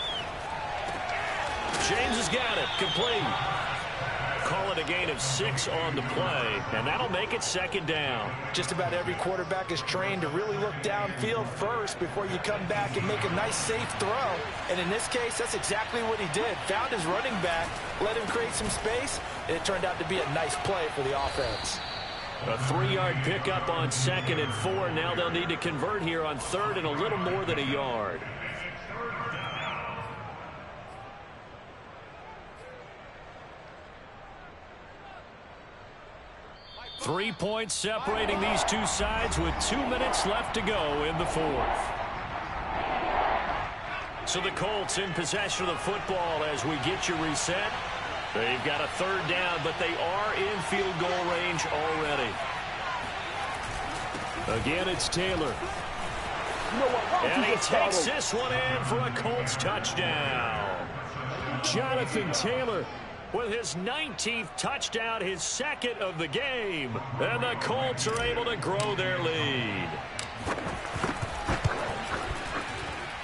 [SPEAKER 1] James has got it. Complete. Call it a gain of 6 on the play, and that'll make it 2nd down.
[SPEAKER 5] Just about every quarterback is trained to really look downfield first before you come back and make a nice, safe throw. And in this case, that's exactly what he did. Found his running back, let him create some space, and it turned out to be a nice play for the offense.
[SPEAKER 1] A 3-yard pickup on 2nd and 4. Now they'll need to convert here on 3rd and a little more than a yard. 3 points separating these two sides with 2 minutes left to go in the 4th. So the Colts in possession of the football as we get you reset. They've got a 3rd down, but they are in field goal range already. Again, it's Taylor. And he takes this one in for a Colts touchdown. Jonathan Taylor with his 19th touchdown, his 2nd of the game. And the Colts are able to grow their lead.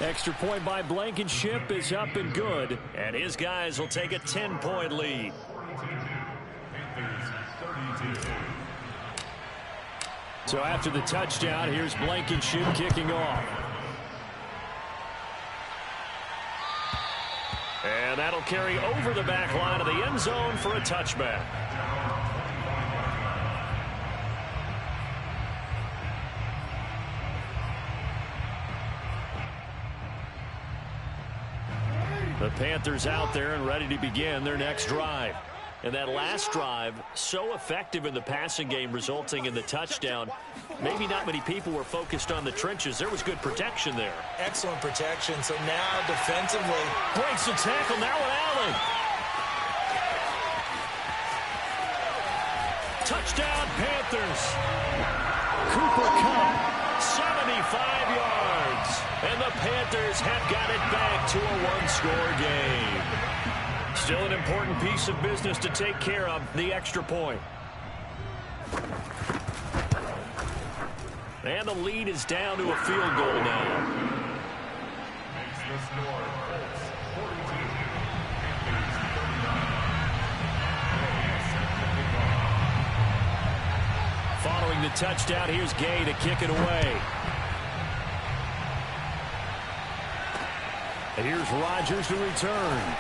[SPEAKER 1] Extra point by Blankenship is up and good. And his guys will take a 10-point lead. So after the touchdown, here's Blankenship kicking off. And that'll carry over the back line of the end zone for a touchback. The Panthers out there and ready to begin their next drive. And that last drive, so effective in the passing game, resulting in the touchdown. Maybe not many people were focused on the trenches. There was good protection there.
[SPEAKER 5] Excellent protection. So now defensively,
[SPEAKER 1] breaks the tackle now with Allen. Touchdown Panthers. Cooper Kupp, 75 yards. And the Panthers have got it back to a one-score game. Still an important piece of business to take care of, the extra point. And the lead is down to a field goal now.
[SPEAKER 4] Makes the score Colts 42, Panthers 39.
[SPEAKER 1] Following the touchdown, here's Gay to kick it away. And here's Rodgers to return.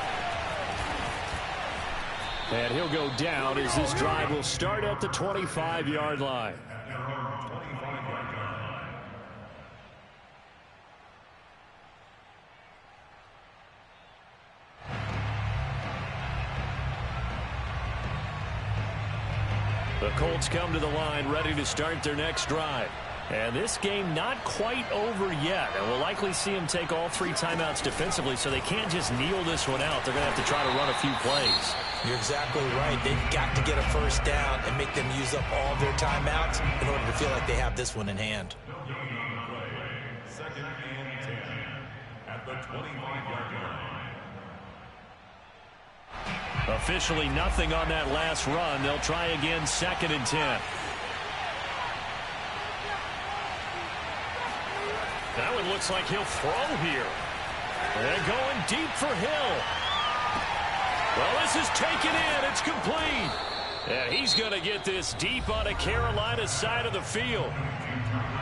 [SPEAKER 1] And he'll go down as this drive will start at the 25-yard line. The Colts come to the line ready to start their next drive. And this game not quite over yet. And we'll likely see them take all 3 timeouts defensively, so they can't just kneel this one out. They're going to have to try to run a few plays.
[SPEAKER 5] You're exactly right. They've got to get a first down and make them use up all their timeouts in order to feel like they have this one in hand.
[SPEAKER 4] Second and 10 at the 25-yard line.
[SPEAKER 1] Officially nothing on that last run. They'll try again, second and 10. That one looks like he'll throw here. They're going deep for Hill. Well, this is taken in. It's complete. And he's going to get this deep on a Carolina side of the field.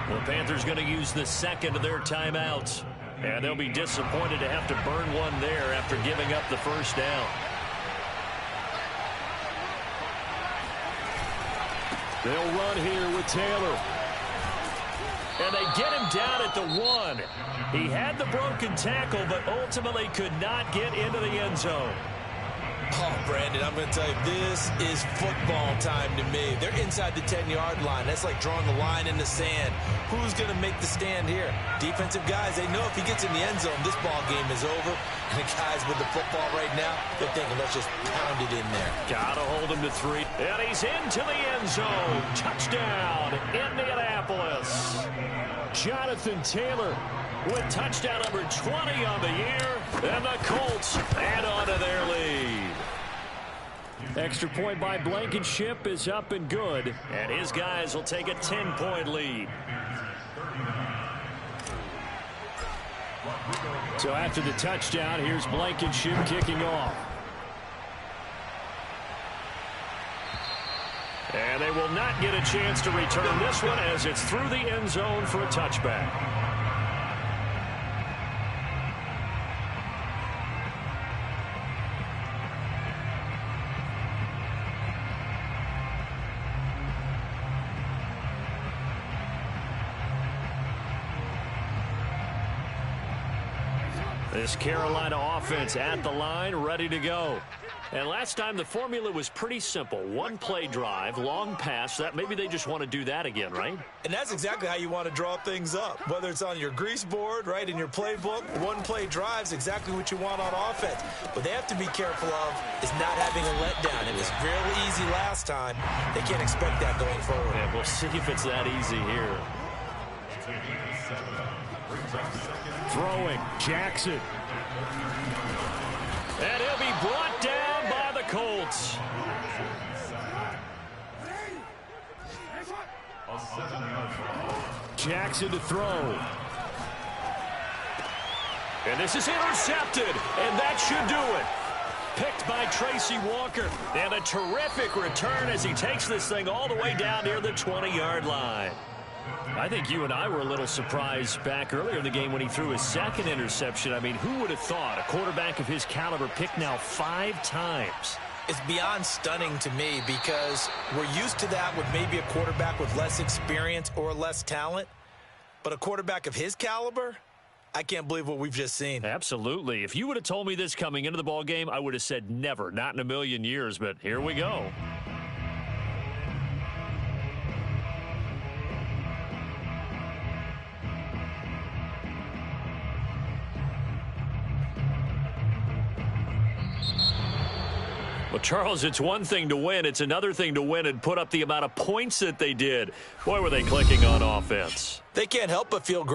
[SPEAKER 1] The Panthers going to use the second of their timeouts. And they'll be disappointed to have to burn one there after giving up the first down. They'll run here with Taylor. And they get him down at the 1. He had the broken tackle, but ultimately could not get into the end zone.
[SPEAKER 5] Oh, Brandon, I'm going to tell you, this is football time to me. They're inside the 10-yard line. That's like drawing the line in the sand. Who's going to make the stand here? Defensive guys, they know if he gets in the end zone, this ball game is over. And the guys with the football right now, they're thinking, let's just pound it in there.
[SPEAKER 1] Got to hold him to 3. And he's into the end zone. Touchdown, Indianapolis. Jonathan Taylor with touchdown number 20 on the year. And the Colts add on to their lead. Extra point by Blankenship is up and good. And his guys will take a 10-point lead. So after the touchdown, here's Blankenship kicking off. And they will not get a chance to return this one as it's through the end zone for a touchback. This Carolina offense at the line, ready to go. And last time the formula was pretty simple. 1-play drive, long pass. That maybe they just want to do that again, right?
[SPEAKER 5] And that's exactly how you want to draw things up. Whether it's on your grease board, right, in your playbook, 1-play drive's exactly what you want on offense. What they have to be careful of is not having a letdown. It was real easy last time. They can't expect that going forward.
[SPEAKER 1] Yeah, we'll see if it's that easy here. Throwing, Jackson. And he'll be brought down by the Colts. Jackson to throw. And this is intercepted, and that should do it. Picked by Tracy Walker. And a terrific return as he takes this thing all the way down near the 20-yard line. I think you and I were a little surprised back earlier in the game when he threw his second interception. I mean, who would have thought a quarterback of his caliber picked now 5 times?
[SPEAKER 5] It's beyond stunning to me because we're used to that with maybe a quarterback with less experience or less talent. But a quarterback of his caliber, I can't believe what we've just seen.
[SPEAKER 1] Absolutely. If you would have told me this coming into the ball game, I would have said never, not in a million years. But here we go. Well, Charles, it's one thing to win. It's another thing to win and put up the amount of points that they did. Boy, were they clicking on offense.
[SPEAKER 5] They can't help but feel great.